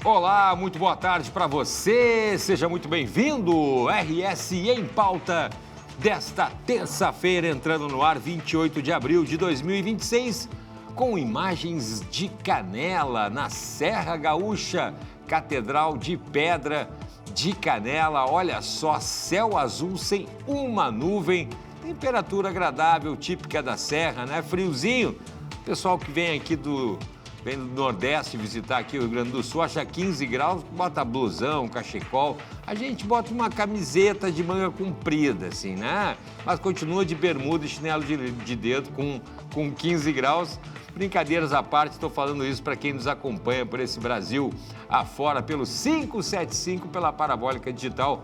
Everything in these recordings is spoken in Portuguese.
Olá, muito boa tarde para você, seja muito bem-vindo. RS em Pauta desta terça-feira, entrando no ar, 28 de abril de 2026, com imagens de Canela, na Serra Gaúcha, Catedral de Pedra de Canela. Olha só, céu azul sem uma nuvem, temperatura agradável, típica da Serra, né? Friozinho. O pessoal que vem aqui do Nordeste visitar aqui o Rio Grande do Sul, acha 15 graus, bota blusão, cachecol. A gente bota uma camiseta de manga comprida, assim, né? Mas continua de bermuda e chinelo de dedo com 15 graus. Brincadeiras à parte, estou falando isso para quem nos acompanha por esse Brasil afora, pelo 575, pela Parabólica Digital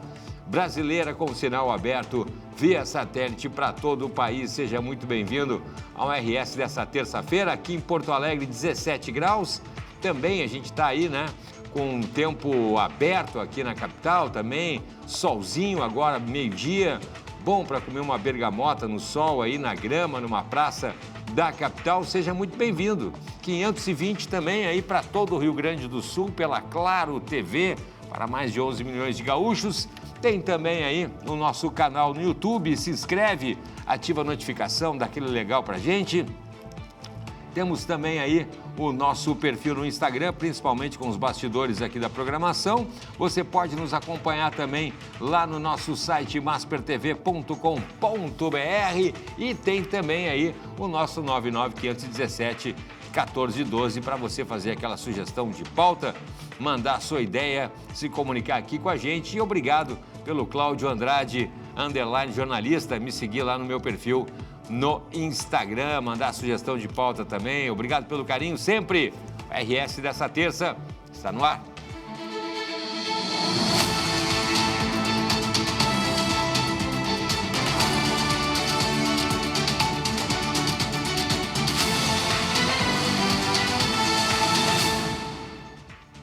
Brasileira, com sinal aberto via satélite para todo o país. Seja muito bem-vindo ao RS dessa terça-feira, aqui em Porto Alegre, 17 graus. Também a gente está aí, né, com o tempo aberto aqui na capital também, solzinho agora, meio-dia, bom para comer uma bergamota no sol aí na grama, numa praça da capital. Seja muito bem-vindo. 520 também aí para todo o Rio Grande do Sul, pela Claro TV, para mais de 11 milhões de gaúchos. Tem também aí no nosso canal no YouTube, se inscreve, ativa a notificação, dá aquele legal pra gente. Temos também aí o nosso perfil no Instagram, principalmente com os bastidores aqui da programação. Você pode nos acompanhar também lá no nosso site maspertv.com.br e tem também aí o nosso 99517-1412 para você fazer aquela sugestão de pauta, mandar a sua ideia, se comunicar aqui com a gente. E obrigado pelo Cláudio Andrade, _jornalista, me seguir lá no meu perfil no Instagram, mandar a sugestão de pauta também. Obrigado pelo carinho sempre. O RS dessa terça está no ar.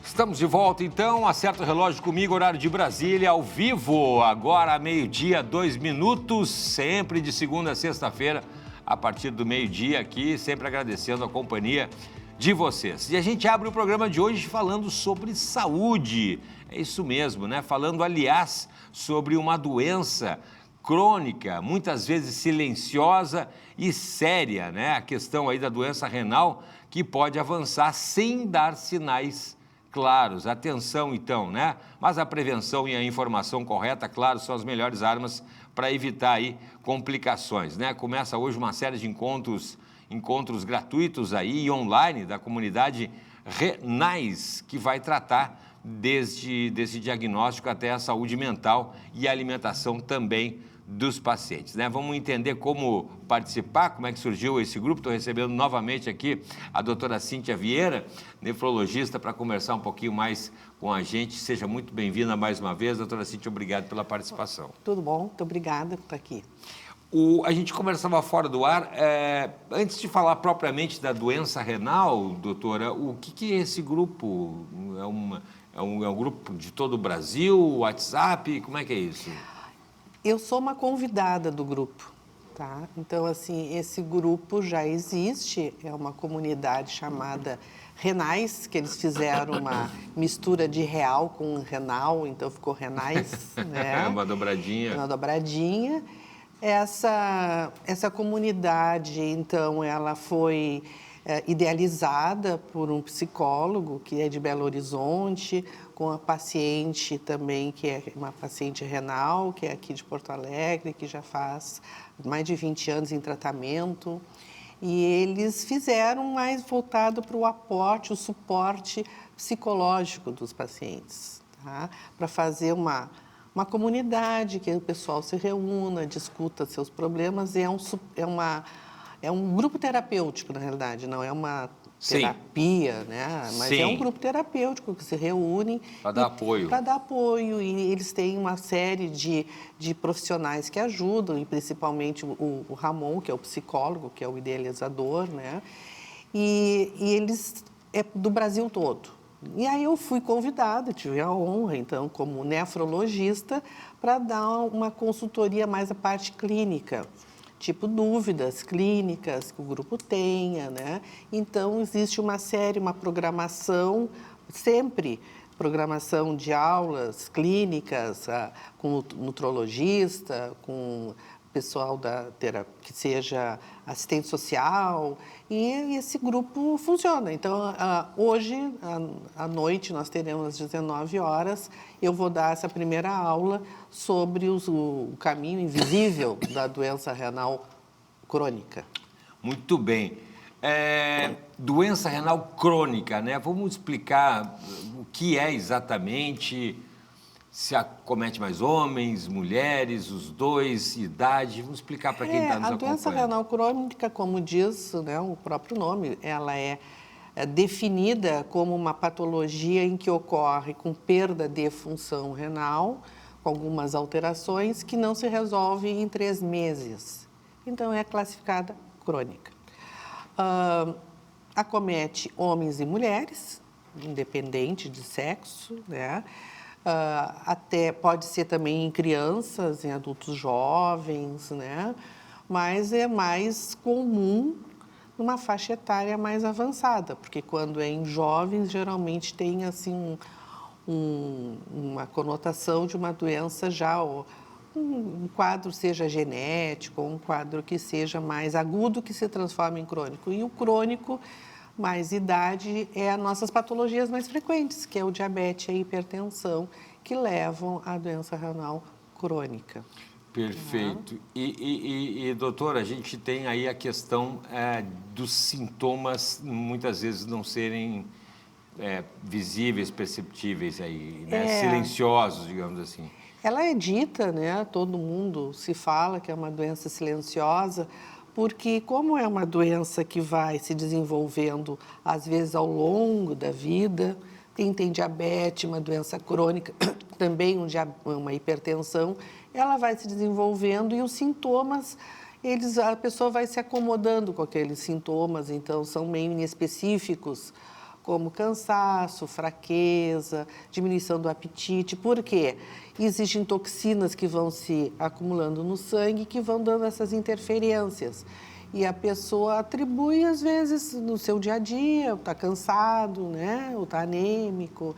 Estamos de volta, então. Acerta o relógio comigo, horário de Brasília, ao vivo, agora meio-dia, 2 minutos, sempre de segunda a sexta-feira, a partir do meio-dia aqui, sempre agradecendo a companhia de vocês. E a gente abre o programa de hoje falando sobre saúde, é isso mesmo, né? Falando, aliás, sobre uma doença crônica, muitas vezes silenciosa e séria, né? A questão aí da doença renal, que pode avançar sem dar sinais claros. Atenção, então, né? Mas a prevenção e a informação correta, claro, são as melhores armas para evitar aí complicações, né? Começa hoje uma série de encontros gratuitos aí e online da comunidade Renais, que vai tratar desde diagnóstico até a saúde mental e a alimentação também dos pacientes, né? Vamos entender como participar, como é que surgiu esse grupo. Estou recebendo novamente aqui a doutora Cíntia Vieira, nefrologista, para conversar um pouquinho mais com a gente. Seja muito bem-vinda mais uma vez, doutora Cíntia, obrigado pela participação. Tudo bom, muito obrigada por estar aqui. A gente conversava fora do ar, antes de falar propriamente da doença renal, doutora, o que é esse grupo? É um grupo de todo o Brasil, WhatsApp, como é que é isso? Eu sou uma convidada do grupo, tá? Então, assim, esse grupo já existe, é uma comunidade chamada Renais, que eles fizeram uma mistura de real com renal, então ficou Renais, né? Uma dobradinha. Uma dobradinha. Essa comunidade, então, ela foi idealizada por um psicólogo que é de Belo Horizonte, com a paciente também, que é uma paciente renal, que é aqui de Porto Alegre, que já faz mais de 20 anos em tratamento. E eles fizeram mais voltado para o aporte, o suporte psicológico dos pacientes, tá? Para fazer uma comunidade, que o pessoal se reúna, discuta seus problemas. É um grupo terapêutico, na realidade, não é uma terapia, né? Mas é um grupo terapêutico que se reúne para dar apoio. Para dar apoio, e eles têm uma série de profissionais que ajudam, e principalmente o Ramon, que é o psicólogo, que é o idealizador, né? E eles é do Brasil todo. E aí eu fui convidada, tive a honra, então, como nefrologista, para dar uma consultoria mais à parte clínica, tipo dúvidas clínicas que o grupo tenha, né? Então, existe uma série, uma programação sempre programação de aulas clínicas com o nutrologista, com pessoal que seja assistente social, e esse grupo funciona. Então, hoje, à noite, nós teremos às 19 horas, eu vou dar essa primeira aula sobre o caminho invisível da doença renal crônica. Muito bem. Doença renal crônica, né? Vamos explicar o que é exatamente, se acomete mais homens, mulheres, os dois, idade. Vamos explicar para quem está nos acompanhando. A doença renal crônica, como diz, né, o próprio nome, ela é definida como uma patologia em que ocorre com perda de função renal, com algumas alterações, que não se resolve em 3 meses. Então, é classificada crônica. Acomete homens e mulheres, independente de sexo, né? Até pode ser também em crianças, em adultos jovens, né? Mas é mais comum numa faixa etária mais avançada, porque quando é em jovens, geralmente tem assim uma conotação de uma doença já, um quadro seja genético, ou um quadro que seja mais agudo que se transforma em crônico. E o crônico, mais idade, é as nossas patologias mais frequentes, que é o diabetes e a hipertensão, que levam à doença renal crônica. Perfeito. E doutora, a gente tem aí a questão dos sintomas muitas vezes não serem visíveis, perceptíveis aí, né? Silenciosos, digamos assim. Ela é dita, né? Todo mundo se fala que é uma doença silenciosa, porque como é uma doença que vai se desenvolvendo, às vezes, ao longo da vida, quem tem diabetes, uma doença crônica, também uma hipertensão, ela vai se desenvolvendo e os sintomas, a pessoa vai se acomodando com aqueles sintomas, então são meio inespecíficos, como cansaço, fraqueza, diminuição do apetite. Por quê? Existem toxinas que vão se acumulando no sangue que vão dando essas interferências. E a pessoa atribui, às vezes, no seu dia a dia, está cansado, né? Ou está anêmico.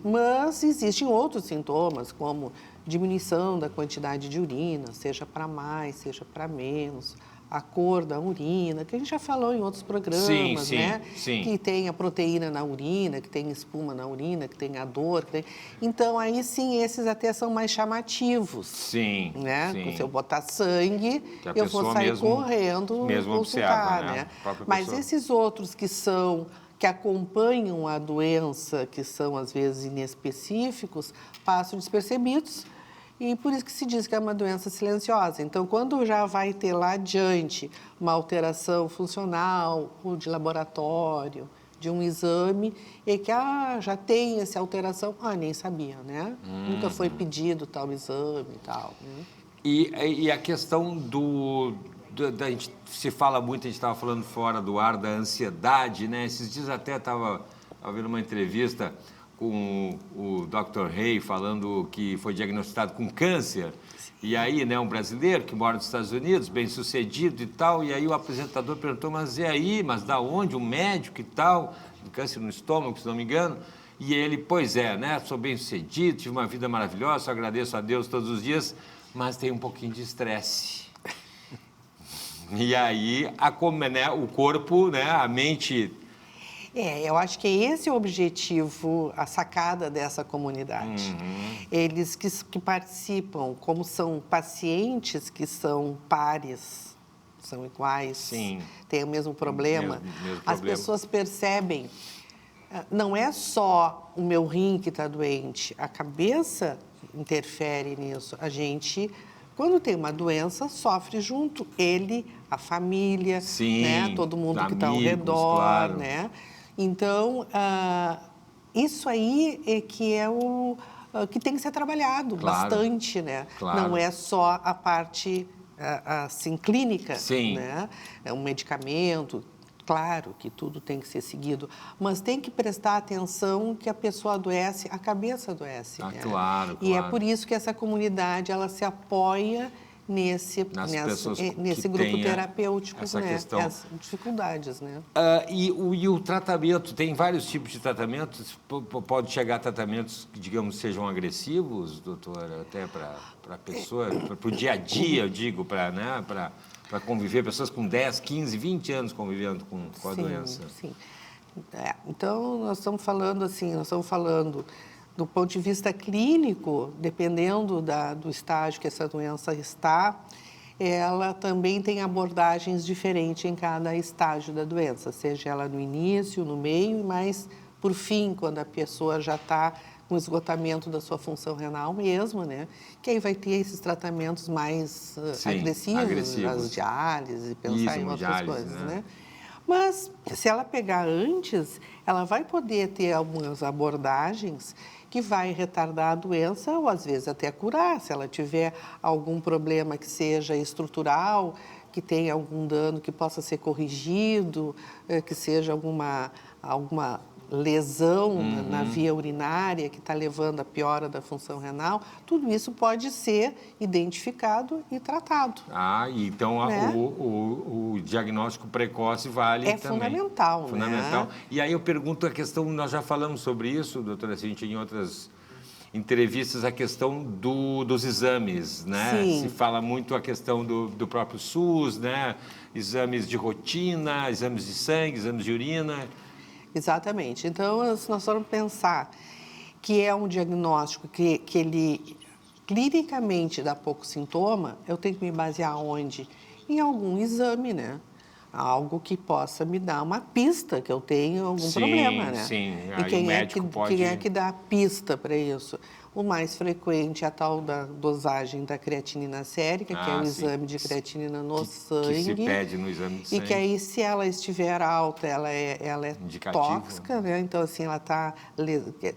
Mas existem outros sintomas, como diminuição da quantidade de urina, seja para mais, seja para menos, a cor da urina, que a gente já falou em outros programas, né? Sim. Que tem a proteína na urina, que tem espuma na urina, que tem a dor. Então, aí sim, esses até são mais chamativos. Sim, né? sim. Se eu botar sangue, eu vou sair correndo e consultar, né? Mas esses outros que acompanham a doença, que são às vezes inespecíficos, passam despercebidos. E por isso que se diz que é uma doença silenciosa. Então, quando já vai ter lá adiante uma alteração funcional, ou de laboratório, de um exame, e que já tem essa alteração, nem sabia, né? Nunca foi pedido tal exame e tal. Né? E a questão a gente se fala muito, a gente estava falando fora do ar, da ansiedade, né? Esses dias até estava vendo uma entrevista com o Dr. Rey falando que foi diagnosticado com câncer. E aí, né, um brasileiro que mora nos Estados Unidos, bem-sucedido e tal, e aí o apresentador perguntou, mas e aí, mas da onde? Um médico e tal, câncer no estômago, se não me engano. E ele, pois é, né, sou bem-sucedido, tive uma vida maravilhosa, só agradeço a Deus todos os dias, mas tem um pouquinho de estresse. E aí, o corpo, né, a mente... eu acho que esse é o objetivo, a sacada dessa comunidade. Eles que participam, como são pacientes que são pares, são iguais, Sim. têm o mesmo problema, mesmo as pessoas percebem, não é só o meu rim que está doente, a cabeça interfere nisso. A gente, quando tem uma doença, sofre junto, a família, Sim, né? Todo mundo que está ao redor, claro. né? Então, isso aí é o que tem que ser trabalhado bastante, né? Claro. Não é só a parte assim, clínica, Sim. né? É um medicamento, claro que tudo tem que ser seguido, mas tem que prestar atenção que a pessoa adoece, a cabeça adoece. Né? Claro. E é por isso que essa comunidade ela se apoia nesse grupo têm terapêutico, essa né? questão. As dificuldades, né? E o tratamento, tem vários tipos de tratamentos? Pode chegar a tratamentos que, digamos, sejam agressivos, doutora, até para a pessoa, para o dia a dia, eu digo, para conviver, pessoas com 10, 15, 20 anos convivendo com a doença. Sim. Então, nós estamos falando do ponto de vista clínico, dependendo do estágio que essa doença está, ela também tem abordagens diferentes em cada estágio da doença, seja ela no início, no meio e mais por fim, quando a pessoa já está com esgotamento da sua função renal mesmo, né? Que aí vai ter esses tratamentos mais agressivos, as diálises, pensar em outras coisas, né? Mas, se ela pegar antes, ela vai poder ter algumas abordagens que vai retardar a doença ou, às vezes, até curar. Se ela tiver algum problema que seja estrutural, que tenha algum dano que possa ser corrigido, que seja alguma lesão na via urinária que está levando à piora da função renal, tudo isso pode ser identificado e tratado. Então né? o diagnóstico precoce vale também. Fundamental, Fundamental. Né? E aí eu pergunto a questão, nós já falamos sobre isso, doutora Cíntia, em outras entrevistas, a questão dos exames, né? Sim. Se fala muito a questão do próprio SUS, né? Exames de rotina, exames de sangue, exames de urina. Exatamente. Então, se nós formos pensar que é um diagnóstico que ele clinicamente dá pouco sintoma, eu tenho que me basear onde? Em algum exame, né? Algo que possa me dar uma pista que eu tenho algum problema, né? Sim, E quem é que dá a pista para isso? O mais frequente é a tal da dosagem da creatinina sérica, que é o exame de creatinina no sangue. Que se pede no exame de sangue. E que aí, se ela estiver alta, ela é tóxica, né? Então, assim, ela está...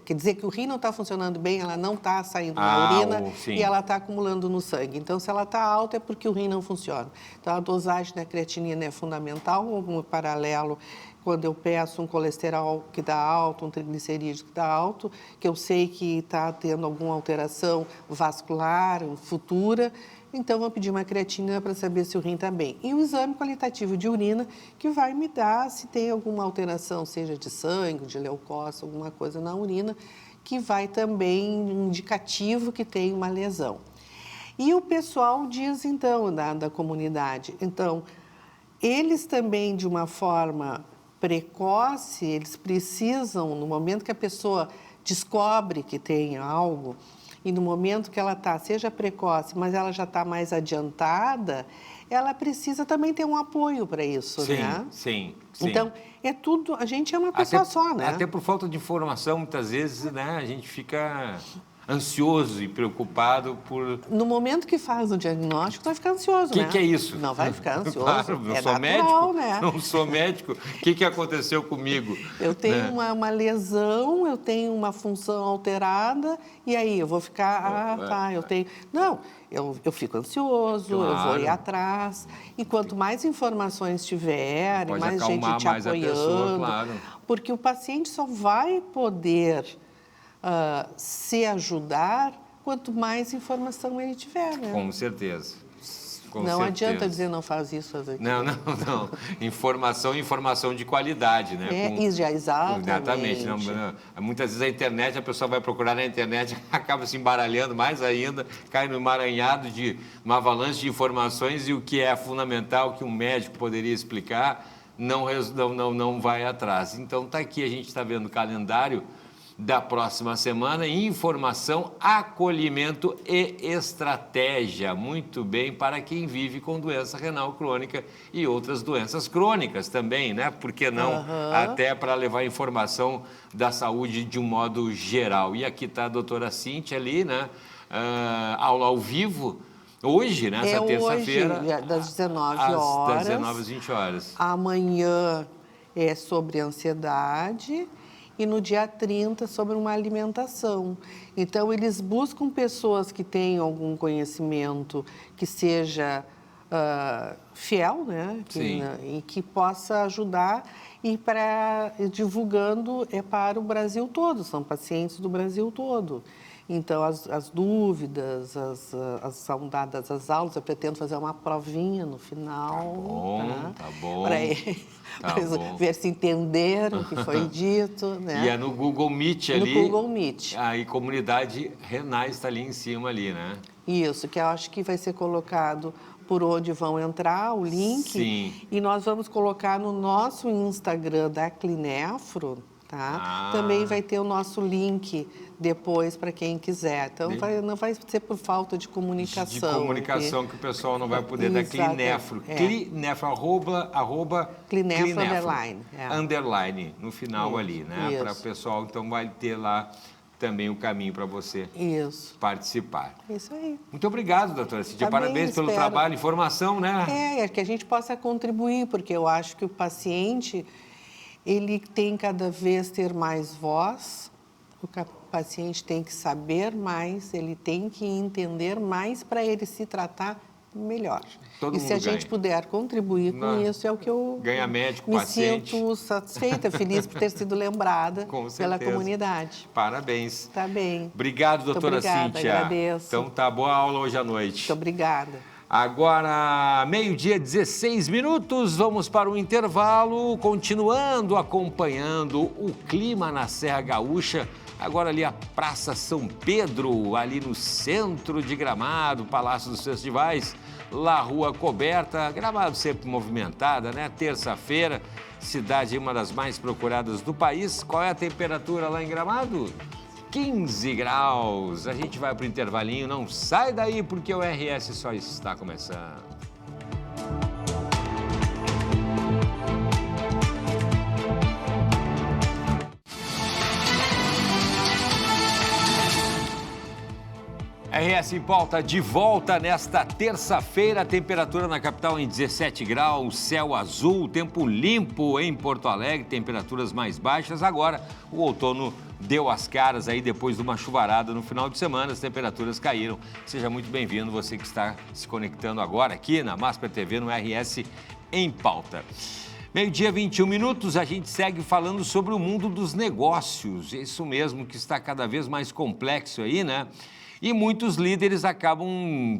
Quer dizer que o rim não está funcionando bem, ela não está saindo na urina e ela está acumulando no sangue. Então, se ela está alta, é porque o rim não funciona. Então, a dosagem da creatinina é fundamental, um paralelo quando eu peço um colesterol que dá alto, um triglicerídeo que dá alto, que eu sei que está tendo alguma alteração vascular futura, então vou pedir uma creatina para saber se o rim está bem. E o exame qualitativo de urina, que vai me dar se tem alguma alteração, seja de sangue, de leucócito, alguma coisa na urina, que vai também indicativo que tem uma lesão. E o pessoal diz, então, da comunidade, então, eles também, de uma forma precoce, eles precisam, no momento que a pessoa descobre que tem algo, e no momento que ela está, seja precoce, mas ela já está mais adiantada, ela precisa também ter um apoio para isso, né? Sim. Então, é tudo, a gente é uma pessoa só, né? Até por falta de informação, muitas vezes, né, a gente fica ansioso e preocupado por... No momento que faz o diagnóstico, vai ficar ansioso, né? O que é isso? Não vai ficar ansioso. Claro, não sou natural, médico, né? não sou médico. O que aconteceu comigo? Eu tenho uma lesão, eu tenho uma função alterada, e aí eu vou ficar, eu tenho... Não, eu fico ansioso, eu vou ir atrás, e quanto mais informações tiver, mais gente te apoiando, porque o paciente só vai poder se ajudar quanto mais informação ele tiver, né? Com certeza. Não adianta dizer não faz isso, faz aquilo. Não. Informação de qualidade, né? Exatamente. Muitas vezes a internet, a pessoa vai procurar na internet, acaba se embaralhando mais ainda, cai no emaranhado de uma avalanche de informações e o que é fundamental, que um médico poderia explicar, não vai atrás. Então, está aqui, a gente está vendo o calendário da próxima semana, informação, acolhimento e estratégia. Muito bem para quem vive com doença renal crônica e outras doenças crônicas também, né? Por que não? Até para levar informação da saúde de um modo geral. E aqui está a doutora Cíntia ali, né? Aula ao vivo. Hoje, nessa terça-feira, hoje, das 19 horas. Das 19 às 20 horas. Amanhã é sobre ansiedade e no dia 30 sobre uma alimentação. Então, eles buscam pessoas que tenham algum conhecimento que seja fiel, né? E que possa ajudar e divulgando para o Brasil todo, são pacientes do Brasil todo. Então, as dúvidas, são dadas as aulas, eu pretendo fazer uma provinha no final. Tá bom. Para ver se entenderam o que foi dito. Né? E é no Google Meet ali. No Google Meet. Aí, comunidade Renais está ali em cima, ali, né? Isso, que eu acho que vai ser colocado por onde vão entrar, o link. Sim. E nós vamos colocar no nosso Instagram da Clinefro, tá? Também vai ter o nosso link depois para quem quiser. Então, não vai ser por falta de comunicação. De comunicação que o pessoal não vai poder dar Clinefro. Clinefro, arroba Clinefro underline. Underline, no final ali, né? Para o pessoal, então, vai ter lá também o caminho para você participar. Isso aí. Muito obrigado, doutora Cíntia. Parabéns pelo trabalho, informação, né? É que a gente possa contribuir, porque eu acho que o paciente, ele tem cada vez ter mais voz, o paciente tem que saber mais, ele tem que entender mais para ele se tratar melhor. Todo e se a gente puder contribuir com isso, é o que eu ganha médico, paciente. Sinto satisfeita, feliz por ter sido lembrada pela comunidade. Parabéns. Tá bem. Obrigado, doutora Cíntia. Agradeço. Então tá boa aula hoje à noite. Muito obrigada. Agora, 12:16, vamos para o intervalo, continuando acompanhando o clima na Serra Gaúcha. Agora ali a Praça São Pedro, ali no centro de Gramado, Palácio dos Festivais, lá rua coberta, Gramado sempre movimentada, né? Terça-feira, cidade uma das mais procuradas do país. Qual é a temperatura lá em Gramado? 15 graus. A gente vai para o intervalinho, não sai daí porque o RS só está começando. RS em Pauta de volta nesta terça-feira, temperatura na capital em 17 graus, céu azul, tempo limpo em Porto Alegre, temperaturas mais baixas. Agora o outono deu as caras aí depois de uma chuvarada no final de semana, as temperaturas caíram. Seja muito bem-vindo você que está se conectando agora aqui na Masper TV no RS em Pauta. 12:21, a gente segue falando sobre o mundo dos negócios, isso mesmo que está cada vez mais complexo aí, né? E muitos líderes acabam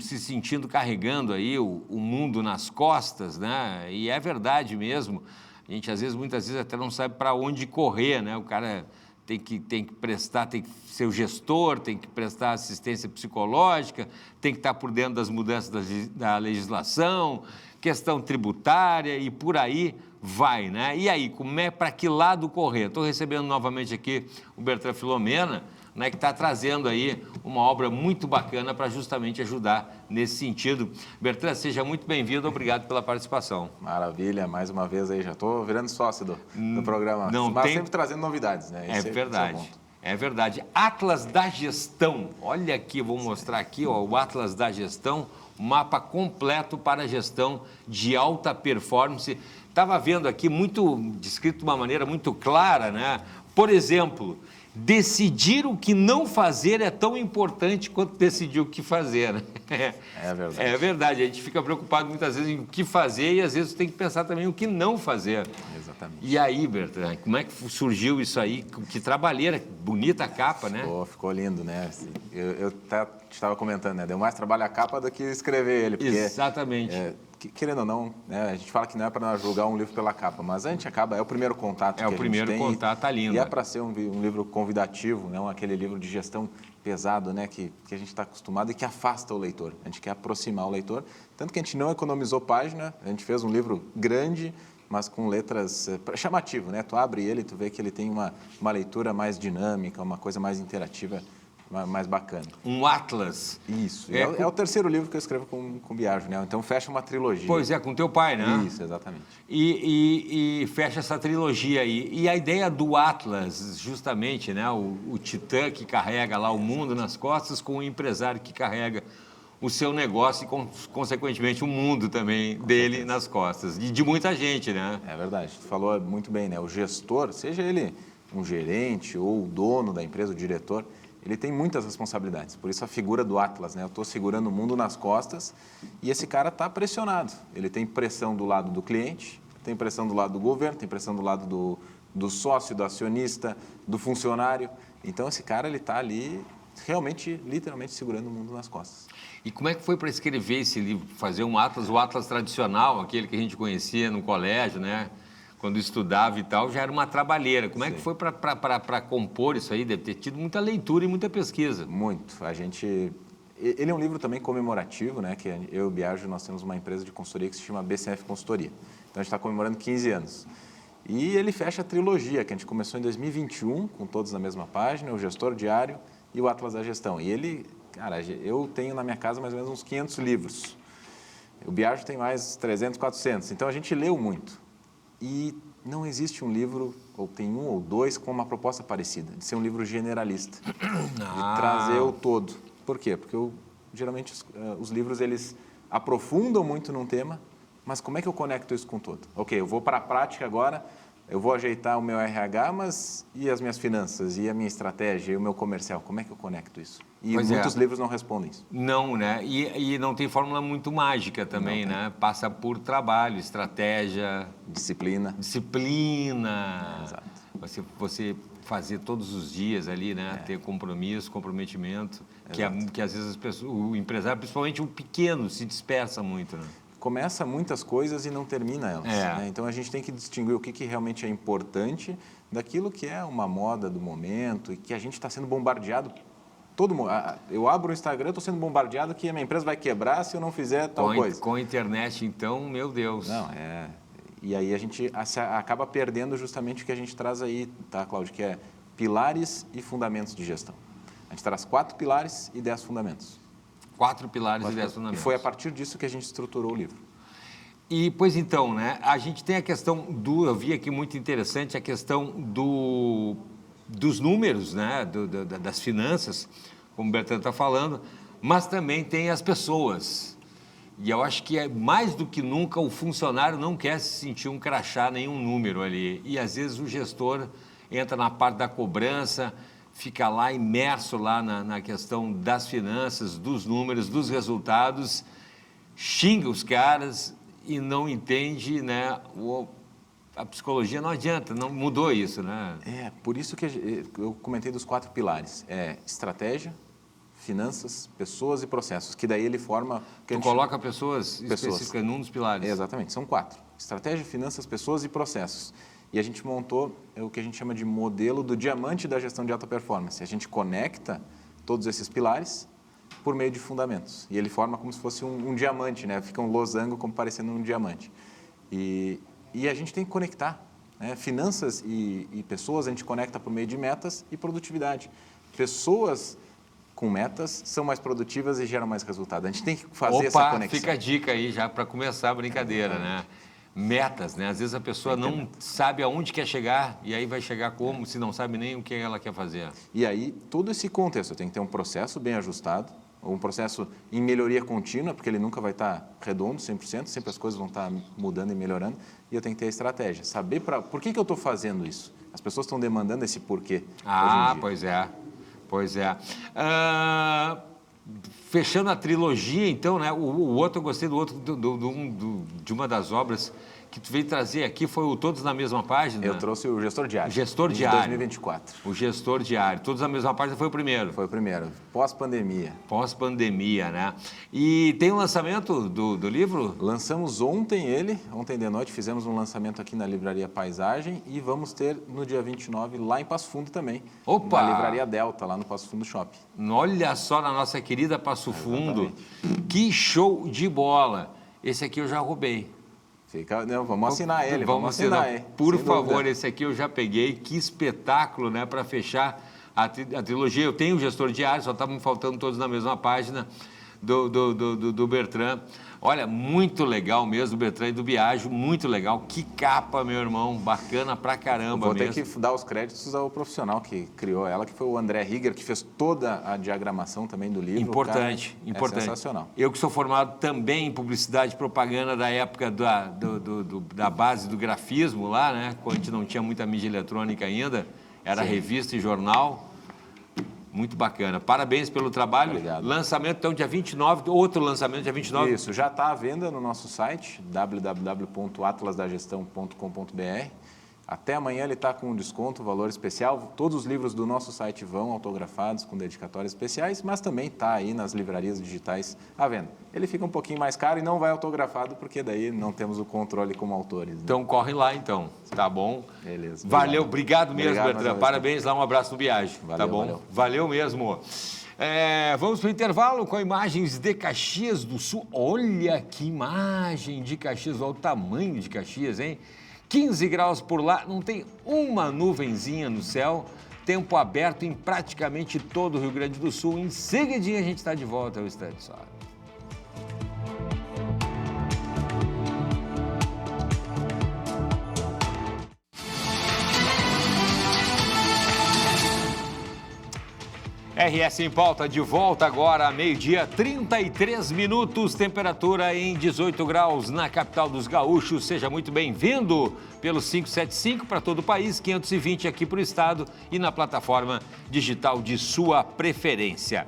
se sentindo carregando aí o mundo nas costas, né? E é verdade mesmo. A gente, muitas vezes, até não sabe para onde correr, né? O cara tem que prestar, tem que ser o gestor, tem que prestar assistência psicológica, tem que estar por dentro das mudanças da legislação, questão tributária e por aí vai, né? E aí, para que lado correr? Estou recebendo novamente aqui o Bertrand Filomena, né, que está trazendo aí uma obra muito bacana para justamente ajudar nesse sentido. Bertrand, seja muito bem-vindo, obrigado pela participação. Maravilha, mais uma vez aí, já estou virando sócio do programa, mas sempre trazendo novidades, né? É verdade, é verdade. Atlas da Gestão, olha aqui, vou mostrar aqui, ó, o Atlas da Gestão, mapa completo para a gestão de alta performance. Estava vendo aqui, descrito de uma maneira muito clara, né? Por exemplo, decidir o que não fazer é tão importante quanto decidir o que fazer, né? É verdade. É verdade, a gente fica preocupado muitas vezes em o que fazer e às vezes tem que pensar também o que não fazer. Exatamente. E aí, Bertrand, como é que surgiu isso aí? Que trabalheira, bonita a capa, né? Ficou lindo, né? Eu estava comentando, né? Deu mais trabalho a capa do que escrever ele. Porque, exatamente. Querendo ou não, né? A gente fala que não é para julgar um livro pela capa, mas a gente acaba, é o primeiro contato que a gente tem. É o primeiro contato, tá lindo. E é para ser um livro convidativo, não aquele livro de gestão pesado, né? Que a gente está acostumado e que afasta o leitor. A gente quer aproximar o leitor. Tanto que a gente não economizou página, a gente fez um livro grande, mas com letras chamativo, né? Tu abre ele, tu vê que ele tem uma leitura mais dinâmica, uma coisa mais interativa, mais bacana. Um atlas. Isso. É o terceiro livro que eu escrevo com o Biagio, né? Então fecha uma trilogia. Pois é, com teu pai, né? Isso, exatamente. E fecha essa trilogia aí. E a ideia do Atlas, justamente, né? O titã que carrega lá o mundo nas costas com o empresário que carrega o seu negócio e, consequentemente, o mundo também dele nas costas. E de muita gente, né? É verdade. Tu falou muito bem, né? O gestor, seja ele um gerente ou o dono da empresa, o diretor, ele tem muitas responsabilidades. Por isso a figura do Atlas, né? Eu estou segurando o mundo nas costas e esse cara está pressionado. Ele tem pressão do lado do cliente, tem pressão do lado do governo, tem pressão do lado do sócio, do acionista, do funcionário. Então, esse cara, ele está ali realmente, literalmente, segurando o mundo nas costas. E como é que foi para escrever esse livro? Fazer um Atlas, o Atlas tradicional, aquele que a gente conhecia no colégio, né? Quando estudava e tal, já era uma trabalheira. Como é que foi para compor isso aí? Deve ter tido muita leitura e muita pesquisa. Muito. Ele é um livro também comemorativo, né? Que eu e o Biagio, nós temos uma empresa de consultoria que se chama BCF Consultoria. Então, a gente está comemorando 15 anos. E ele fecha a trilogia, que a gente começou em 2021, com todos na mesma página, o Gestor Diário e o Atlas da Gestão. E ele, cara, eu tenho na minha casa mais ou menos uns 500 livros. O Biagio tem mais 300, 400. Então, a gente leu muito. E não existe um livro, ou tem um ou dois, com uma proposta parecida, de ser um livro generalista, de trazer o todo. Por quê? Porque geralmente os livros, eles aprofundam muito num tema, mas como é que eu conecto isso com o todo? Ok, eu vou para a prática agora, eu vou ajeitar o meu RH, mas e as minhas finanças, e a minha estratégia, e o meu comercial? Como é que eu conecto isso? E muitos livros não respondem isso. Não, né? E não tem fórmula muito mágica também, né? Passa por trabalho, estratégia... Disciplina. Exato. Você fazer todos os dias ali, né? Ter compromisso, comprometimento, que às vezes o empresário, principalmente o pequeno, se dispersa muito, né? Começa muitas coisas e não termina elas. Né? Então, a gente tem que distinguir o que realmente é importante daquilo que é uma moda do momento e que a gente está sendo bombardeado. Todo mundo, eu abro o Instagram, estou sendo bombardeado que a minha empresa vai quebrar se eu não fizer tal coisa. Com a internet, então, meu Deus. Não, E aí a gente acaba perdendo justamente o que a gente traz aí, tá, Cláudio? Que é pilares e fundamentos de gestão. A gente traz 4 pilares e 10 fundamentos. 4 pilares e 10 fundamentos. E foi a partir disso que a gente estruturou o livro. E, pois então, né, a gente tem a questão eu vi aqui muito interessante, a questão dos números, né, das finanças, como o Bertrand está falando, mas também tem as pessoas. E eu acho que mais do que nunca o funcionário não quer se sentir um crachá, nenhum número ali. E, às vezes, o gestor entra na parte da cobrança, fica lá imerso lá na questão das finanças, dos números, dos resultados, xinga os caras e não entende, né? A psicologia não adianta, não mudou isso, né? Por isso que eu comentei dos 4 pilares. Estratégia, finanças, pessoas e processos, que daí ele forma... Coloca pessoas específicas num dos pilares. Exatamente, são 4. Estratégia, finanças, pessoas e processos. E a gente montou o que a gente chama de modelo do diamante da gestão de alta performance. A gente conecta todos esses pilares por meio de fundamentos. E ele forma como se fosse um diamante, né? Fica um losango como parecendo um diamante. E a gente tem que conectar, né? Finanças e pessoas a gente conecta por meio de metas e produtividade. Pessoas com metas são mais produtivas e geram mais resultado. A gente tem que fazer essa conexão. Fica a dica aí já para começar a brincadeira, né? Metas, né? Às vezes a pessoa não sabe aonde quer chegar e aí vai chegar como, se não sabe nem o que ela quer fazer. E aí, todo esse contexto, tem que ter um processo bem ajustado, ou um processo em melhoria contínua, porque ele nunca vai estar redondo 100%, sempre as coisas vão estar mudando e melhorando, e eu tenho que ter a estratégia, saber por que eu estou fazendo isso. As pessoas estão demandando esse porquê. Pois é. Fechando a trilogia, então, né? O outro, eu gostei do outro, de uma das obras que tu veio trazer aqui, foi o Todos na Mesma Página. Eu trouxe o Gestor Diário. Gestor Diário. De 2024. O Gestor Diário. Todos na Mesma Página foi o primeiro. Foi o primeiro. Pós-pandemia. Pós-pandemia, né? E tem um lançamento do livro? Lançamos ontem de noite, fizemos um lançamento aqui na Livraria Paisagem e vamos ter no dia 29 lá em Passo Fundo também. Opa! Na Livraria Delta, lá no Passo Fundo Shopping. Olha só, na nossa querida Passo Fundo. Que show de bola! Esse aqui eu já roubei. Vamos assinar ele. Vamos assinar ele. Por favor, esse aqui eu já peguei. Que espetáculo, né? Para fechar a trilogia. Eu tenho o Gestor Diário, só estavam faltando todos na mesma página do Bertrand. Olha, muito legal mesmo, do Bertrand e do Biagio, muito legal. Que capa, meu irmão, bacana pra caramba. Vou ter que dar os créditos ao profissional que criou ela, que foi o André Rieger, que fez toda a diagramação também do livro. Importante. É sensacional. Eu que sou formado também em publicidade e propaganda da época da base do grafismo lá, né? Quando a gente não tinha muita mídia eletrônica ainda, era revista e jornal. Muito bacana. Parabéns pelo trabalho. Obrigado. Lançamento, então, dia 29, outro lançamento dia 29. Isso, já está à venda no nosso site, www.atlasdagestão.com.br. Até amanhã ele está com um desconto, valor especial. Todos os livros do nosso site vão autografados, com dedicatórias especiais, mas também está aí nas livrarias digitais à venda. Ele fica um pouquinho mais caro e não vai autografado, porque daí não temos o controle como autores. Né? Então, corre lá, então. Tá bom? Beleza. Valeu, obrigado mesmo, Bertrand. Parabéns lá, um abraço no Viagem. Valeu, tá bom? Valeu mesmo. Vamos para o intervalo com imagens de Caxias do Sul. Olha que imagem de Caxias, olha o tamanho de Caxias, hein? 15 graus por lá, não tem uma nuvenzinha no céu, tempo aberto em praticamente todo o Rio Grande do Sul. Em seguidinho a gente está de volta ao Estado Só. RS em Pauta de volta agora, meio-dia, 33 minutos, temperatura em 18 graus na capital dos gaúchos. Seja muito bem-vindo pelo 575 para todo o país, 520 aqui para o estado e na plataforma digital de sua preferência.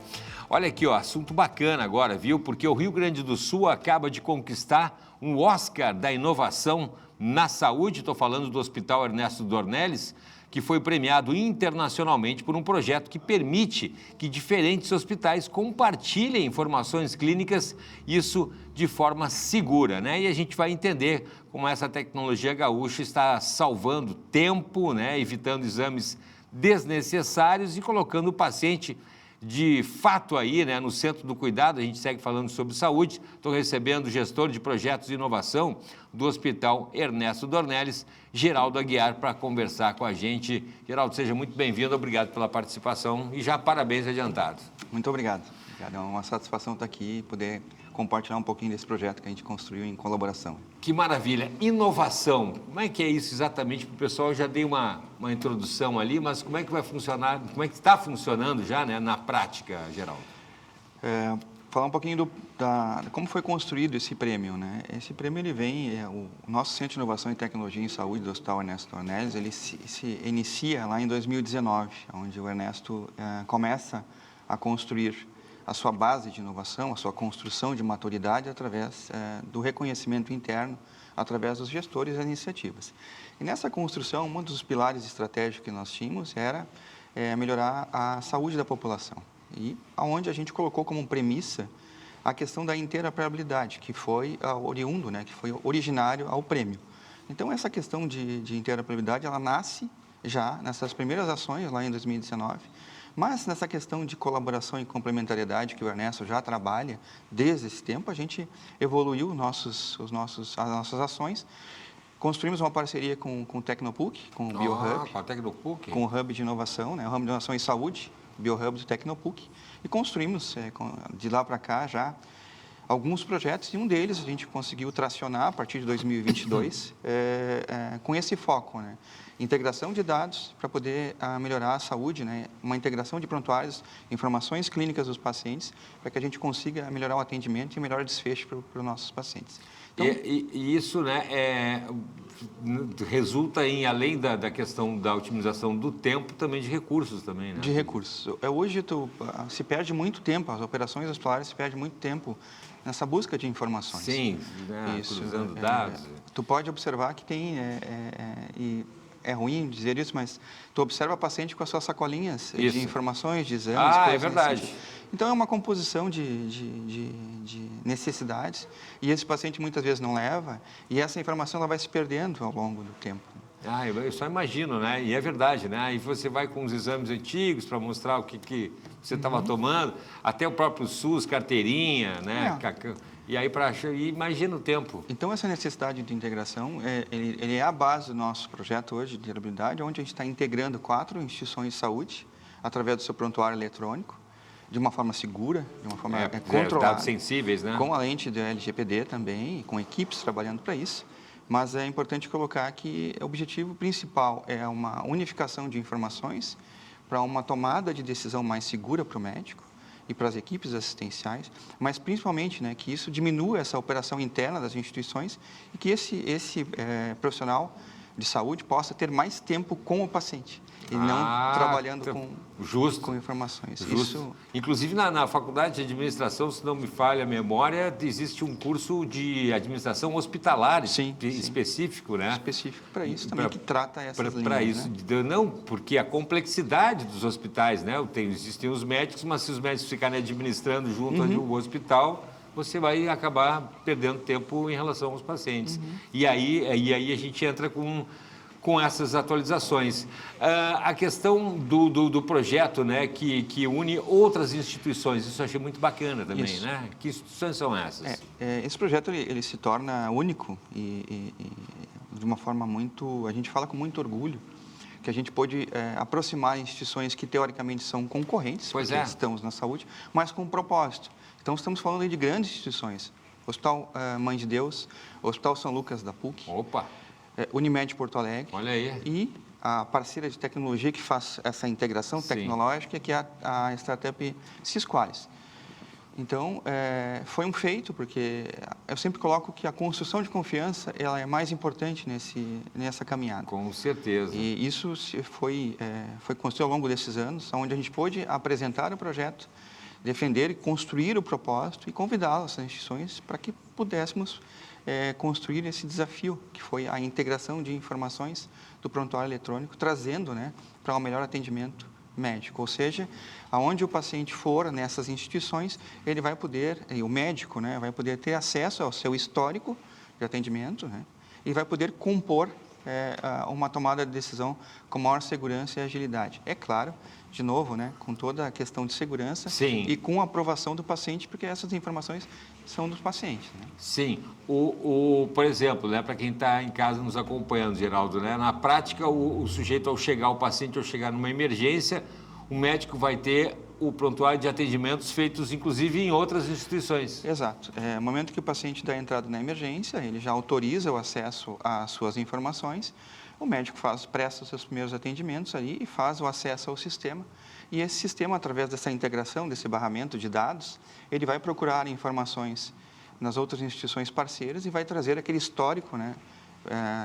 Olha aqui, ó, assunto bacana agora, viu? Porque o Rio Grande do Sul acaba de conquistar um Oscar da inovação na saúde. Estou falando do Hospital Ernesto Dornelles, que foi premiado internacionalmente por um projeto que permite que diferentes hospitais compartilhem informações clínicas, isso de forma segura, né? E a gente vai entender como essa tecnologia gaúcha está salvando tempo, né? Evitando exames desnecessários e colocando o paciente de fato aí, né, no centro do cuidado. A gente segue falando sobre saúde. Estou recebendo o gestor de projetos de inovação do Hospital Ernesto Dornelles, Geraldo Aguiar, para conversar com a gente. Geraldo, seja muito bem-vindo, obrigado pela participação e já parabéns adiantado. Muito obrigado. É uma satisfação estar aqui e poder compartilhar um pouquinho desse projeto que a gente construiu em colaboração. Que maravilha! Inovação, como é que é isso exatamente? Para o pessoal, eu já dei uma introdução ali, mas como é que vai funcionar, como é que está funcionando já, né, na prática, Geraldo? Falar um pouquinho de como foi construído esse prêmio, né? Esse prêmio ele vem, o nosso Centro de Inovação e Tecnologia em Saúde do Hospital Ernesto Dornelles, ele se inicia lá em 2019, onde o Ernesto começa a construir a sua base de inovação, a sua construção de maturidade através do reconhecimento interno, através dos gestores e das iniciativas. E nessa construção, um dos pilares estratégicos que nós tínhamos era melhorar a saúde da população. E aonde a gente colocou como premissa a questão da interoperabilidade, que foi oriundo, né, que foi originário ao prêmio. Então, essa questão de interoperabilidade, ela nasce já nessas primeiras ações, lá em 2019, mas nessa questão de colaboração e complementariedade que o Ernesto já trabalha desde esse tempo, a gente evoluiu as nossas ações. Construímos uma parceria com o Tecnopuc, com o BioHub, com a Tecnopuc, com o Hub de Inovação, né, o Hub de Inovação em Saúde, o BioHub do Tecnopuc, e construímos de lá para cá já alguns projetos, e um deles a gente conseguiu tracionar a partir de 2022 com esse foco, né? Integração de dados para poder melhorar a saúde, né? Uma integração de prontuários, informações clínicas dos pacientes, para que a gente consiga melhorar o atendimento e melhor desfecho para os nossos pacientes. Então, e isso, né, resulta em, além da questão da otimização do tempo, também de recursos também, né? De recursos. Hoje se perde muito tempo, as operações hospitalares se perde muito tempo nessa busca de informações. Sim, né, cruzando dados. Tu pode observar que tem, e é ruim dizer isso, mas tu observa a paciente com as suas sacolinhas de informações, de exames. É verdade. Então, é uma composição de necessidades, e esse paciente muitas vezes não leva, e essa informação ela vai se perdendo ao longo do tempo. Eu só imagino, né? E é verdade, né? Aí você vai com os exames antigos para mostrar o que você estava tomando, até o próprio SUS, carteirinha, né? E aí, imagina o tempo. Então, essa necessidade de integração, ele é a base do nosso projeto hoje de integrabilidade, onde a gente está integrando 4 instituições de saúde através do seu prontuário eletrônico, de uma forma segura, de uma forma controlada. Dados sensíveis, né? Com a lente do LGPD também, com equipes trabalhando para isso. Mas é importante colocar que o objetivo principal é uma unificação de informações para uma tomada de decisão mais segura para o médico e para as equipes assistenciais, mas principalmente, né, que isso diminua essa operação interna das instituições e que esse profissional de saúde possa ter mais tempo com o paciente e não trabalhando com informações. Justo. Isso... Inclusive, na faculdade de administração, se não me falha a memória, existe um curso de administração hospitalar específico, né? Específico para isso também, que trata essas linhas. Para isso. Né? Não, porque a complexidade dos hospitais, né? Existem os médicos, mas se os médicos ficarem administrando junto ao hospital, você vai acabar perdendo tempo em relação aos pacientes. E aí a gente entra com essas atualizações. A questão do projeto, né, que une outras instituições, isso eu achei muito bacana também, né? Que instituições são essas? Esse projeto ele se torna único e de uma forma a gente fala com muito orgulho, que a gente pôde aproximar instituições que teoricamente são concorrentes, porque estamos na saúde, mas com um propósito. Então, estamos falando aí de grandes instituições. Hospital Mãe de Deus, Hospital São Lucas da PUC. Opa! Unimed Porto Alegre. Olha aí. E a parceira de tecnologia que faz essa integração tecnológica, que é a startup Sisqualis. Então, foi um feito, porque eu sempre coloco que a construção de confiança ela é mais importante nessa caminhada. Com certeza. E isso foi construído ao longo desses anos, onde a gente pôde apresentar o projeto, defender e construir o propósito e convidá-las, essas instituições, para que pudéssemos construir esse desafio, que foi a integração de informações do prontuário eletrônico, trazendo para um melhor atendimento médico. Ou seja, aonde o paciente for nessas instituições, ele vai poder, e o médico vai poder ter acesso ao seu histórico de atendimento, e vai poder compor uma tomada de decisão com maior segurança e agilidade. É claro, de novo, com toda a questão de segurança e com a aprovação do paciente, porque essas informações são dos pacientes. Sim. Por exemplo, para quem está em casa nos acompanhando, Geraldo, na prática, o sujeito, o paciente ao chegar numa emergência, o médico vai ter o prontuário de atendimentos feitos, inclusive, em outras instituições. Exato. No momento que o paciente dá entrada na emergência, ele já autoriza o acesso às suas informações, o médico presta os seus primeiros atendimentos ali e faz o acesso ao sistema. E esse sistema, através dessa integração, desse barramento de dados, ele vai procurar informações nas outras instituições parceiras e vai trazer aquele histórico,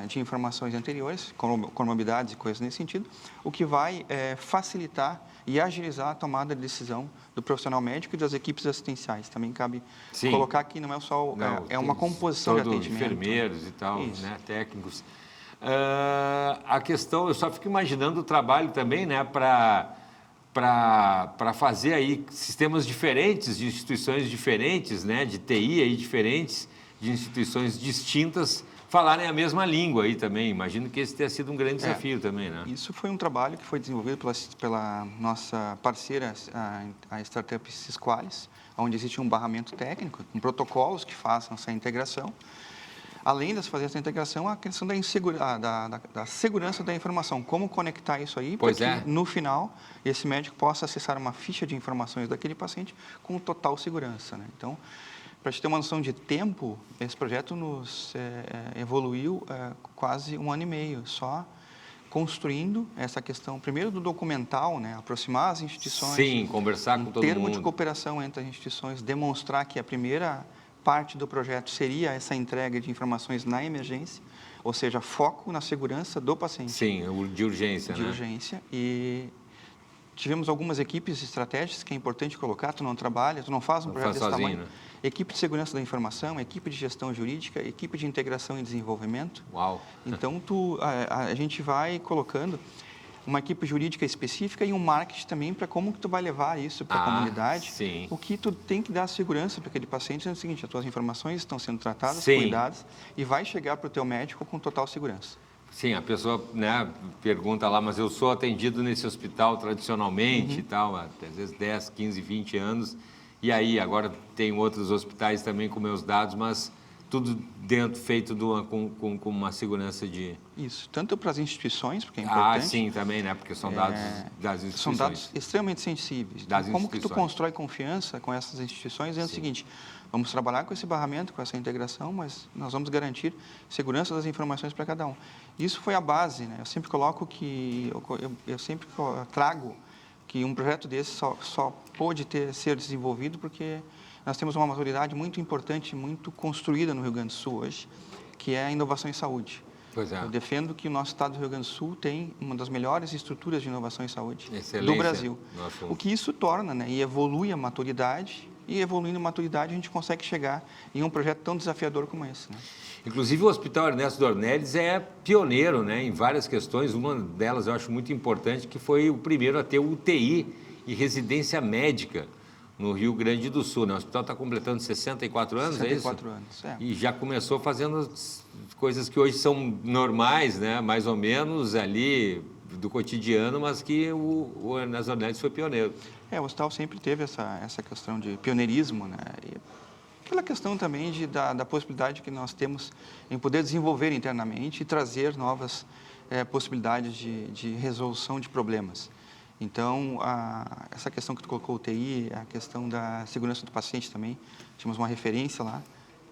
de informações anteriores, comorbidades e coisas nesse sentido, o que vai facilitar e agilizar a tomada de decisão do profissional médico e das equipes assistenciais. Também cabe colocar aqui, não é só... é uma composição de atendimento. Enfermeiros e tal, técnicos. A questão, eu só fico imaginando o trabalho também, para fazer aí sistemas diferentes, de instituições diferentes, de TI aí diferentes, de instituições distintas, falarem a mesma língua aí também. Imagino que esse tenha sido um grande desafio também, Isso foi um trabalho que foi desenvolvido pela nossa parceira, a startup Sisqualis, onde existe um barramento técnico, com protocolos que façam essa integração. Além de fazer essa integração, a questão da segurança da informação, como conectar isso aí, para que no final esse médico possa acessar uma ficha de informações daquele paciente com total segurança. Então, para a gente ter uma noção de tempo, esse projeto nos evoluiu quase 1 ano e meio, só construindo essa questão, primeiro do documental, aproximar as instituições. Sim, conversar com todo mundo. Termo de cooperação entre as instituições, demonstrar que a primeira parte do projeto seria essa entrega de informações na emergência, ou seja, foco na segurança do paciente. Sim, de urgência, De urgência. E tivemos algumas equipes estratégicas que é importante colocar. Tu não trabalha, tu não faz um projeto desse tamanho. Equipe de segurança da informação, equipe de gestão jurídica, equipe de integração e desenvolvimento. Uau! Então, a gente vai colocando uma equipe jurídica específica e um marketing também para como que tu vai levar isso para a comunidade. Sim. O que tu tem que dar segurança para aquele paciente é o seguinte: as tuas informações estão sendo tratadas, cuidadas e vai chegar para o teu médico com total segurança. Sim, a pessoa pergunta lá, mas eu sou atendido nesse hospital tradicionalmente e tal, às vezes 10, 15, 20 anos, e aí agora tem outros hospitais também com meus dados, mas tudo feito com uma segurança de... Isso, tanto para as instituições, porque é importante. Sim, também, porque são dados das instituições. São dados extremamente sensíveis. Então, como que tu constrói confiança com essas instituições? É o seguinte, vamos trabalhar com esse barramento, com essa integração, mas nós vamos garantir segurança das informações para cada um. Isso foi a base, Eu sempre coloco que... Eu sempre trago que um projeto desse só pôde ser desenvolvido porque nós temos uma maturidade muito importante, muito construída no Rio Grande do Sul hoje, que é a inovação em saúde. Pois é. Eu defendo que o nosso estado do Rio Grande do Sul tem uma das melhores estruturas de inovação em saúde do Brasil. O que isso torna, né, e evolui a maturidade, e evoluindo a maturidade a gente consegue chegar em um projeto tão desafiador como esse. Né? Inclusive o Hospital Ernesto Dornelles é pioneiro, né, em várias questões. Uma delas eu acho muito importante, que foi o primeiro a ter UTI e residência médica no Rio Grande do Sul. Né? O hospital está completando 64 anos, 64 anos, é. E já começou fazendo coisas que hoje são normais, né? Mais ou menos ali do cotidiano, mas que o Ernesto Dornelles foi pioneiro. O hospital sempre teve essa questão de pioneirismo, né? E pela questão também da possibilidade que nós temos em poder desenvolver internamente e trazer novas possibilidades de resolução de problemas. Então, essa questão que tu colocou, UTI, a questão da segurança do paciente também, tínhamos uma referência lá,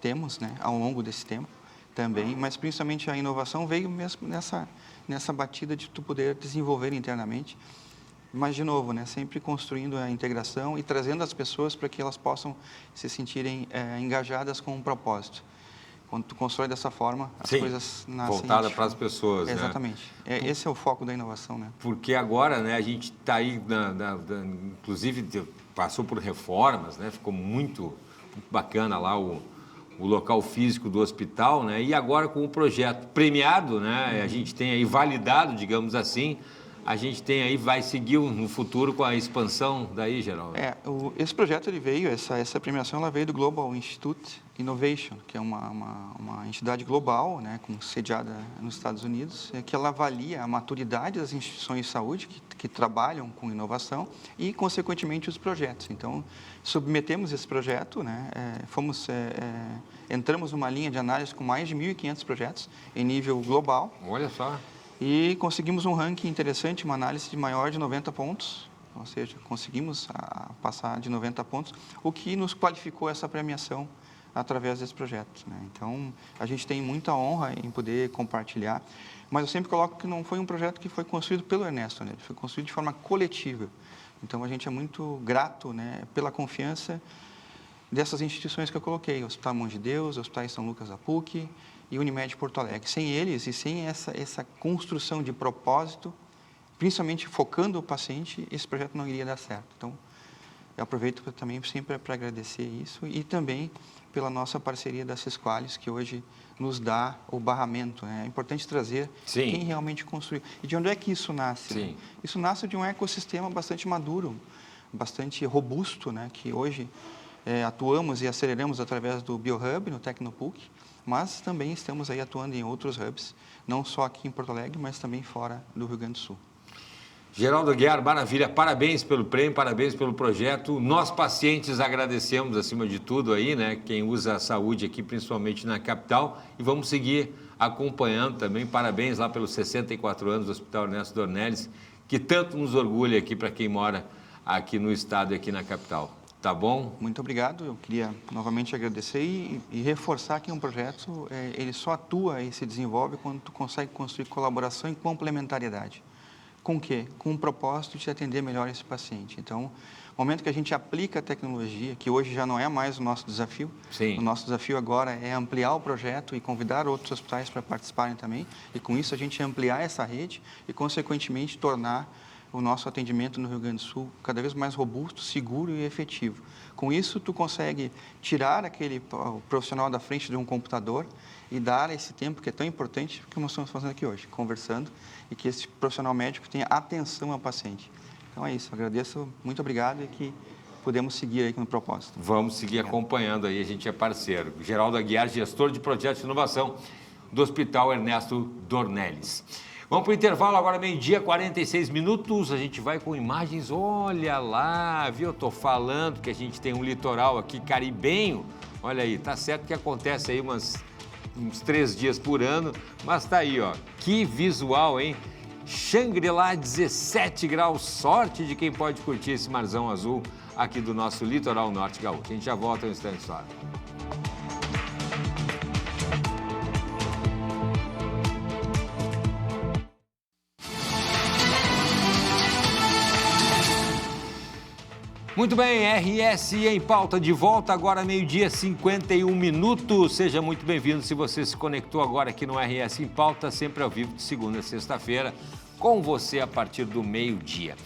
temos, né, ao longo desse tempo também, mas principalmente a inovação veio mesmo nessa batida de tu poder desenvolver internamente, mas de novo, né, sempre construindo a integração e trazendo as pessoas para que elas possam se sentirem engajadas com um propósito. Quando tu constrói dessa forma, as coisas nascem. Voltada para as pessoas, exatamente. Né? Esse é o foco da inovação, né? Porque agora, né, a gente está aí, inclusive passou por reformas, né? Ficou muito bacana lá o local físico do hospital, né? E agora com o projeto premiado, né? A gente tem aí validado, digamos assim, a gente tem aí, vai seguir no futuro com a expansão daí, Geraldo? Esse projeto ele veio, essa premiação ela veio do Global Institute Innovation, que é uma entidade global, né, sediada nos Estados Unidos, que ela avalia a maturidade das instituições de saúde que trabalham com inovação e, consequentemente, os projetos. Então, submetemos esse projeto, né, entramos numa linha de análise com mais de 1.500 projetos em nível global. Olha só! E conseguimos um ranking interessante, uma análise de maior de 90 pontos, ou seja, conseguimos passar de 90 pontos, o que nos qualificou essa premiação através desse projeto. Né? Então, a gente tem muita honra em poder compartilhar, mas eu sempre coloco que não foi um projeto que foi construído pelo Ernesto, né? Ele foi construído de forma coletiva. Então, a gente é muito grato, né, pela confiança dessas instituições que eu coloquei, o Hospital Mão de Deus, o Hospital São Lucas da PUC, e Unimed Porto Alegre. Sem eles e sem essa construção de propósito, principalmente focando o paciente, esse projeto não iria dar certo. Então, eu aproveito também sempre para agradecer isso e também pela nossa parceria da Sesquales, que hoje nos dá o barramento. Né? É importante trazer quem realmente construiu. E de onde é que isso nasce? Né? Isso nasce de um ecossistema bastante maduro, bastante robusto, né? Que hoje atuamos e aceleramos através do BioHub, no Tecnopuc, mas também estamos aí atuando em outros hubs, não só aqui em Porto Alegre, mas também fora do Rio Grande do Sul. Geraldo Aguiar, maravilha, parabéns pelo prêmio, parabéns pelo projeto. Nós, pacientes, agradecemos acima de tudo aí, né, quem usa a saúde aqui, principalmente na capital, e vamos seguir acompanhando também. Parabéns lá pelos 64 anos do Hospital Ernesto Dornelles, que tanto nos orgulha aqui para quem mora aqui no estado e aqui na capital. Tá bom? Muito obrigado. Eu queria novamente agradecer e reforçar que um projeto, ele só atua e se desenvolve quando tu consegue construir colaboração e complementariedade. Com o quê? Com o propósito de atender melhor esse paciente. Então, no momento que a gente aplica a tecnologia, que hoje já não é mais o nosso desafio, o nosso desafio agora é ampliar o projeto e convidar outros hospitais para participarem também, e com isso a gente ampliar essa rede e, consequentemente, tornar o nosso atendimento no Rio Grande do Sul cada vez mais robusto, seguro e efetivo. Com isso, tu consegue tirar aquele profissional da frente de um computador e dar esse tempo que é tão importante que nós estamos fazendo aqui hoje, conversando, e que esse profissional médico tenha atenção ao paciente. Então é isso, agradeço, muito obrigado e que podemos seguir aí com o propósito. Vamos seguir acompanhando aí, a gente é parceiro. Geraldo Aguiar, gestor de projetos de inovação do Hospital Ernesto Dornelles. Vamos para o intervalo agora, 12h46, a gente vai com imagens, olha lá, viu? Eu estou falando que a gente tem um litoral aqui caribenho, olha aí, tá certo que acontece aí uns 3 dias por ano, mas tá aí, ó, que visual, hein? Xangri-Lá, 17 graus, sorte de quem pode curtir esse marzão azul aqui do nosso litoral norte gaúcho. A gente já volta um instante só. Muito bem, RS em pauta de volta, agora 12h51. Seja muito bem-vindo se você se conectou agora aqui no RS em pauta, sempre ao vivo de segunda a sexta-feira, com você a partir do meio-dia.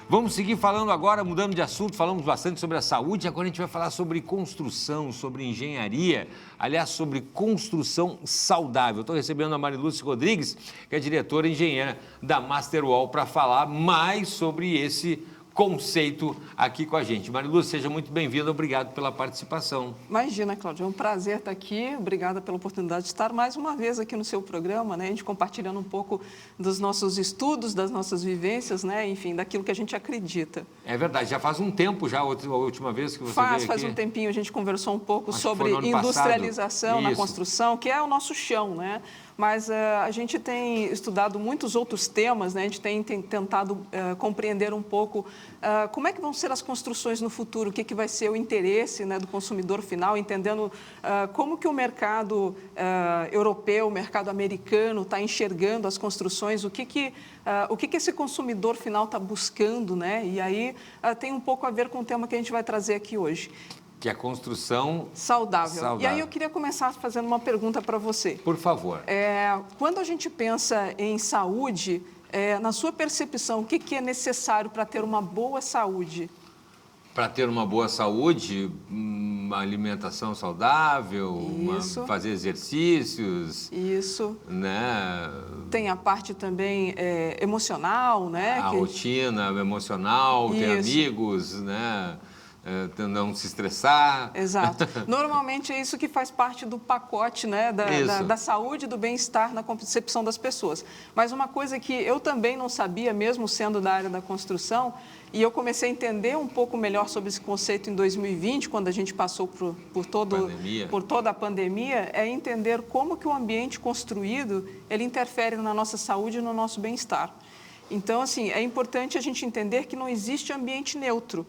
Vamos seguir falando agora, mudando de assunto, falamos bastante sobre a saúde, agora a gente vai falar sobre construção, sobre engenharia, aliás, sobre construção saudável. Estou recebendo a Marilúcia Rodrigues, que é diretora engenheira da Masterwall, para falar mais sobre esse conceito aqui com a gente. Marilúcia, seja muito bem-vinda, obrigado pela participação. Imagina, Cláudio, é um prazer estar aqui, obrigada pela oportunidade de estar mais uma vez aqui no seu programa, né? A gente compartilhando um pouco dos nossos estudos, das nossas vivências, né? Enfim, daquilo que a gente acredita. É verdade, já faz um tempo já, a última vez que você veio aqui. Faz um tempinho, a gente conversou um pouco sobre industrialização na construção, que é o nosso chão, né? Mas a gente tem estudado muitos outros temas, né? A gente tem tentado compreender um pouco como é que vão ser as construções no futuro, o que vai ser o interesse, né, do consumidor final, entendendo como que o mercado europeu, o mercado americano está enxergando as construções, o que esse consumidor final está buscando, né? E aí tem um pouco a ver com o tema que a gente vai trazer aqui hoje. Que é a construção saudável. E aí eu queria começar fazendo uma pergunta para você. Por favor. Quando a gente pensa em saúde, na sua percepção, o que é necessário para ter uma boa saúde? Para ter uma boa saúde, uma alimentação saudável, fazer exercícios. Isso. Né? Tem a parte também emocional, né? A rotina emocional, ter amigos, né? Não se estressar. Exato. Normalmente é isso que faz parte do pacote, né, da saúde e do bem-estar na concepção das pessoas. Mas uma coisa que eu também não sabia, mesmo sendo da área da construção, e eu comecei a entender um pouco melhor sobre esse conceito em 2020, quando a gente passou por toda a pandemia, é entender como que o ambiente construído ele interfere na nossa saúde e no nosso bem-estar. Então, assim, é importante a gente entender que não existe ambiente neutro.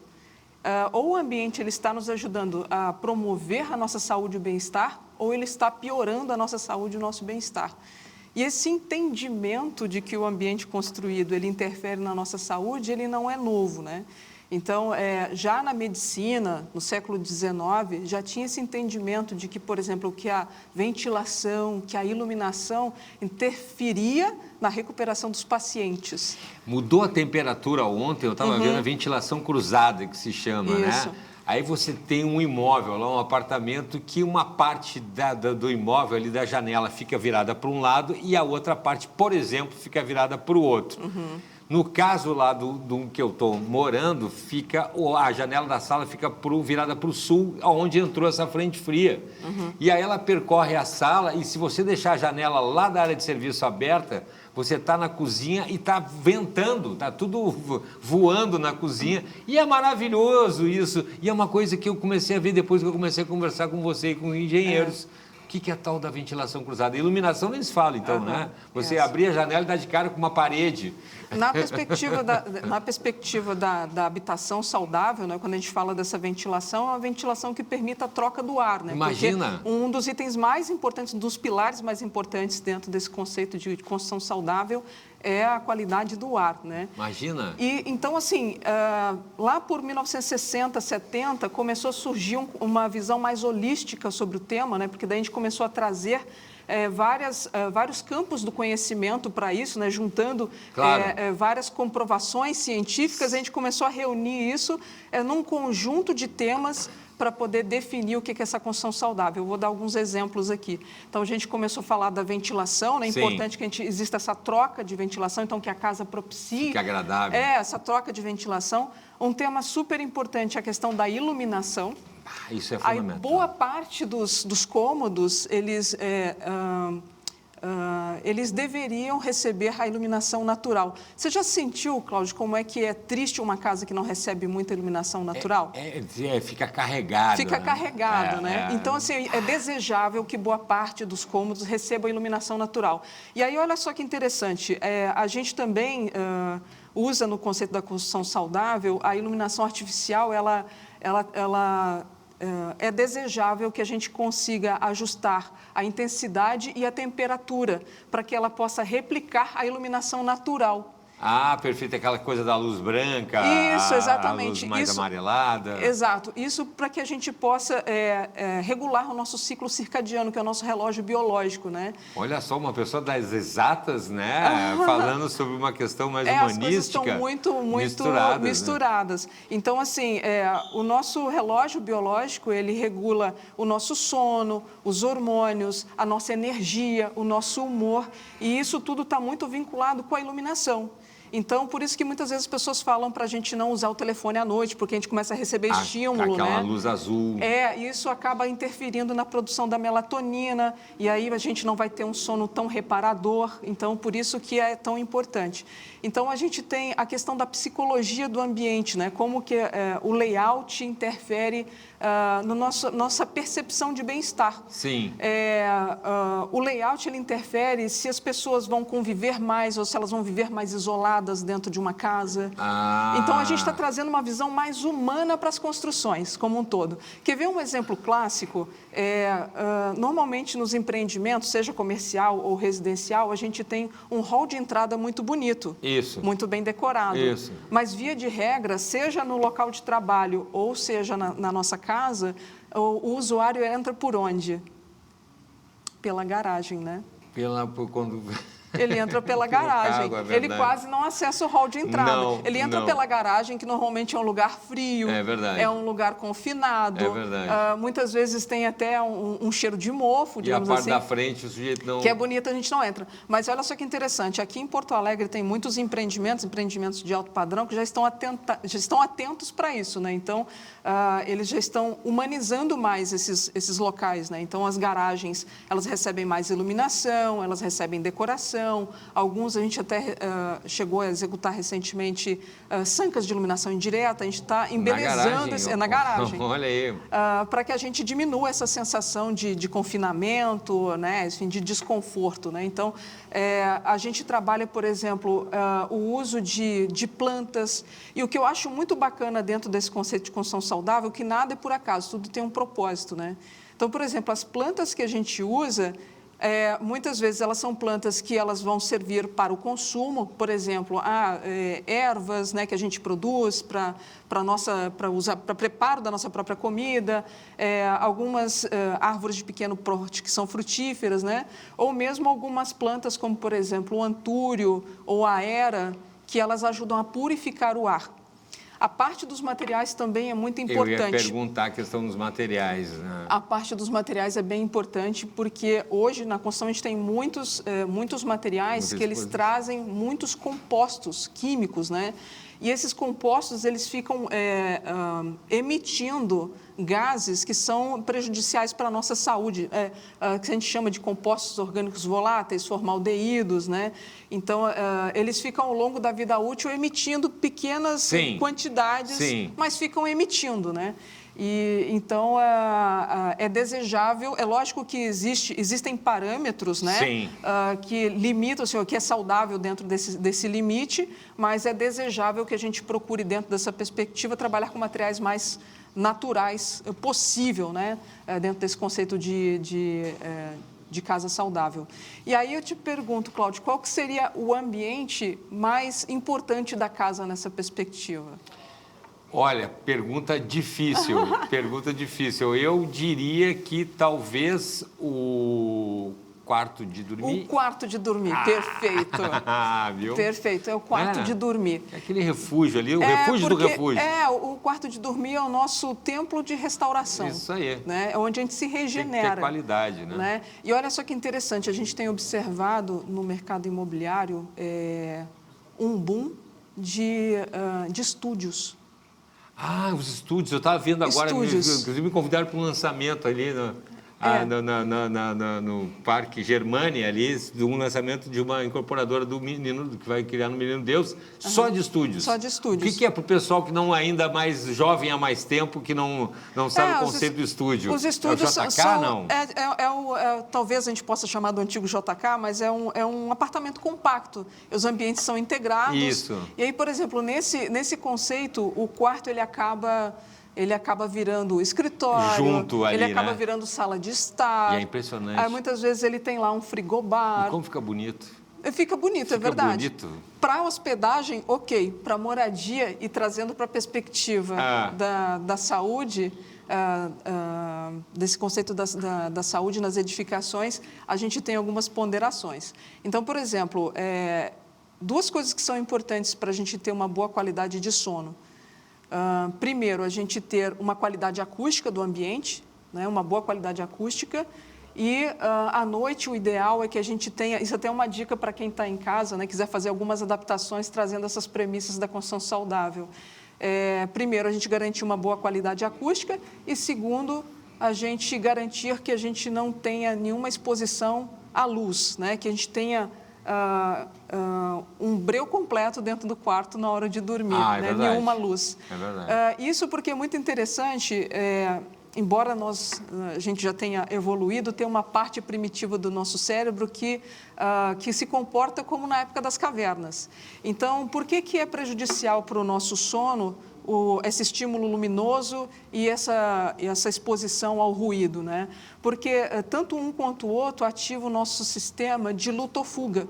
Ou o ambiente ele está nos ajudando a promover a nossa saúde e o bem-estar, ou ele está piorando a nossa saúde e o nosso bem-estar. E esse entendimento de que o ambiente construído ele interfere na nossa saúde, ele não é novo, né? Então, já na medicina, no século XIX, já tinha esse entendimento de que, por exemplo, que a ventilação, que a iluminação interferia na recuperação dos pacientes. Mudou a temperatura ontem, eu estava vendo a ventilação cruzada, que se chama, né? Aí você tem um imóvel lá, um apartamento, que uma parte do imóvel ali da janela fica virada para um lado e a outra parte, por exemplo, fica virada para o outro. No caso lá do que eu estou morando, a janela da sala fica virada para o sul, onde entrou essa frente fria. E aí ela percorre a sala e se você deixar a janela lá da área de serviço aberta, você está na cozinha e está ventando, está tudo voando na cozinha. E é maravilhoso isso. E é uma coisa que eu comecei a ver depois que eu comecei a conversar com você e com engenheiros. O que é a tal da ventilação cruzada? Iluminação nem se fala, então, né? Você abrir a janela e dá de cara com uma parede. Na perspectiva da habitação saudável, né, quando a gente fala dessa ventilação, é uma ventilação que permita a troca do ar, né? Imagina! Porque um dos itens mais importantes, dos pilares mais importantes dentro desse conceito de construção saudável é a qualidade do ar, né? Imagina! E, então, assim, lá por 1960, 70, começou a surgir uma visão mais holística sobre o tema, né? Porque daí a gente começou a trazer vários campos do conhecimento para isso, né? Juntando várias comprovações científicas, a gente começou a reunir isso num conjunto de temas para poder definir o que é essa construção saudável. Eu vou dar alguns exemplos aqui. Então, a gente começou a falar da ventilação, né? É importante que exista essa troca de ventilação, então que a casa propicie. Fique agradável. Essa troca de ventilação. Um tema super importante é a questão da iluminação. Isso é fundamental. A boa parte dos cômodos, eles deveriam receber a iluminação natural. Você já sentiu, Cláudio, como é que é triste uma casa que não recebe muita iluminação natural? Fica carregado. Fica carregado, né? Então, assim, é desejável que boa parte dos cômodos receba a iluminação natural. E aí, olha só que interessante, a gente também usa no conceito da construção saudável, a iluminação artificial, é desejável que a gente consiga ajustar a intensidade e a temperatura para que ela possa replicar a iluminação natural. Ah, perfeito, aquela coisa da luz branca. Isso, exatamente. A luz mais amarelada. Exato. Isso para que a gente possa regular o nosso ciclo circadiano, que é o nosso relógio biológico, né? Olha só, uma pessoa das exatas, né? Falando sobre uma questão mais humanística. As coisas estão muito misturadas. Né? Então, assim, o nosso relógio biológico, ele regula o nosso sono, os hormônios, a nossa energia, o nosso humor, e isso tudo está muito vinculado com a iluminação. Então, por isso que muitas vezes as pessoas falam para a gente não usar o telefone à noite, porque a gente começa a receber estímulo, aquela luz azul. Isso acaba interferindo na produção da melatonina, e aí a gente não vai ter um sono tão reparador, então por isso que é tão importante. Então, a gente tem a questão da psicologia do ambiente, né? Como que o layout interfere na nossa percepção de bem-estar. Sim. O layout, ele interfere se as pessoas vão conviver mais ou se elas vão viver mais isoladas dentro de uma casa. Então, a gente está trazendo uma visão mais humana para as construções, como um todo. Quer ver um exemplo clássico? Normalmente, nos empreendimentos, seja comercial ou residencial, a gente tem um hall de entrada muito bonito. Isso. Muito bem decorado. Isso. Mas, via de regra, seja no local de trabalho ou seja na nossa casa, o usuário entra por onde? Pela garagem, né? Ele entra pela garagem. Carro, ele quase não acessa o hall de entrada. Ele entra não. pela garagem, que normalmente é um lugar frio. É verdade. É um lugar confinado. É verdade. Muitas vezes tem até um cheiro de mofo, digamos assim. E a parte da frente, o sujeito não... Que é bonita, a gente não entra. Mas olha só que interessante. Aqui em Porto Alegre tem muitos empreendimentos de alto padrão, que já estão atentos para isso, né? Então, eles já estão humanizando mais esses locais, né? Então, as garagens, elas recebem mais iluminação, elas recebem decoração. Alguns a gente até chegou a executar recentemente sancas de iluminação indireta. A gente está embelezando na garagem. Olha aí. Para que a gente diminua essa sensação de confinamento, né? Enfim, de desconforto, né? Então, a gente trabalha, por exemplo, o uso de plantas. E o que eu acho muito bacana dentro desse conceito de construção saudável, que nada é por acaso, tudo tem um propósito, né? Então, por exemplo, as plantas que a gente usa, muitas vezes elas são plantas que elas vão servir para o consumo, por exemplo, ervas, né, que a gente produz para preparo da nossa própria comida, algumas árvores de pequeno porte que são frutíferas, né, ou mesmo algumas plantas como, por exemplo, o antúrio ou a era, que elas ajudam a purificar o ar. A parte dos materiais também é muito importante. Eu ia perguntar a questão dos materiais. Né? A parte dos materiais é bem importante porque hoje na construção a gente tem muitos materiais que eles trazem muitos compostos químicos, né? E esses compostos, eles ficam emitindo gases que são prejudiciais para a nossa saúde, que a gente chama de compostos orgânicos voláteis, formaldeídos, né? Então, eles ficam ao longo da vida útil emitindo pequenas quantidades, mas ficam emitindo, né? E, então, é desejável, é lógico que existem parâmetros, né, que limitam, assim, o que é saudável dentro desse limite, mas é desejável que a gente procure, dentro dessa perspectiva, trabalhar com materiais mais naturais possível, né, dentro desse conceito de casa saudável. E aí eu te pergunto, Cláudio, qual que seria o ambiente mais importante da casa nessa perspectiva? Olha, pergunta difícil, Eu diria que talvez o quarto de dormir. O quarto de dormir, perfeito. Viu? Perfeito, é o quarto de dormir. É aquele refúgio ali, o refúgio do refúgio. O quarto de dormir é o nosso templo de restauração. Isso aí. Né? É onde a gente se regenera. Tem que ter qualidade, né? E olha só que interessante, a gente tem observado no mercado imobiliário um boom de estúdios. Os estúdios, eu estava vendo agora, inclusive me convidaram para um lançamento ali no Parque Germânia, ali, um lançamento de uma incorporadora do menino, que vai criar no Menino Deus, só de estúdios. Só de estúdios. O que é para o pessoal que não ainda mais jovem há mais tempo, que não sabe o conceito do estúdio? Os estúdios é o JK, não? Talvez a gente possa chamar do antigo JK, mas é um apartamento compacto. Os ambientes são integrados. Isso. E aí, por exemplo, nesse conceito, o quarto ele acaba virando escritório, junto ali, ele acaba virando sala de estar. E é impressionante. Muitas vezes ele tem lá um frigobar. E como fica bonito. Fica bonito, é verdade. Para hospedagem, ok. Para moradia e trazendo para a perspectiva da saúde, desse conceito da saúde nas edificações, a gente tem algumas ponderações. Então, por exemplo, duas coisas que são importantes para a gente ter uma boa qualidade de sono. Primeiro, a gente ter uma qualidade acústica do ambiente, né, uma boa qualidade acústica. E à noite o ideal é que a gente tenha, isso até é uma dica para quem está em casa, né, quiser fazer algumas adaptações trazendo essas premissas da construção saudável. Primeiro, a gente garantir uma boa qualidade acústica e segundo, a gente garantir que a gente não tenha nenhuma exposição à luz, né, que a gente tenha um breu completo dentro do quarto na hora de dormir, né, nenhuma luz. É verdade. Isso porque é muito interessante. Embora a gente já tenha evoluído, tem uma parte primitiva do nosso cérebro que se comporta como na época das cavernas. Então, por que é prejudicial para o nosso sono esse estímulo luminoso e essa exposição ao ruído, né? Porque tanto um quanto o outro ativam o nosso sistema de luta ou fuga.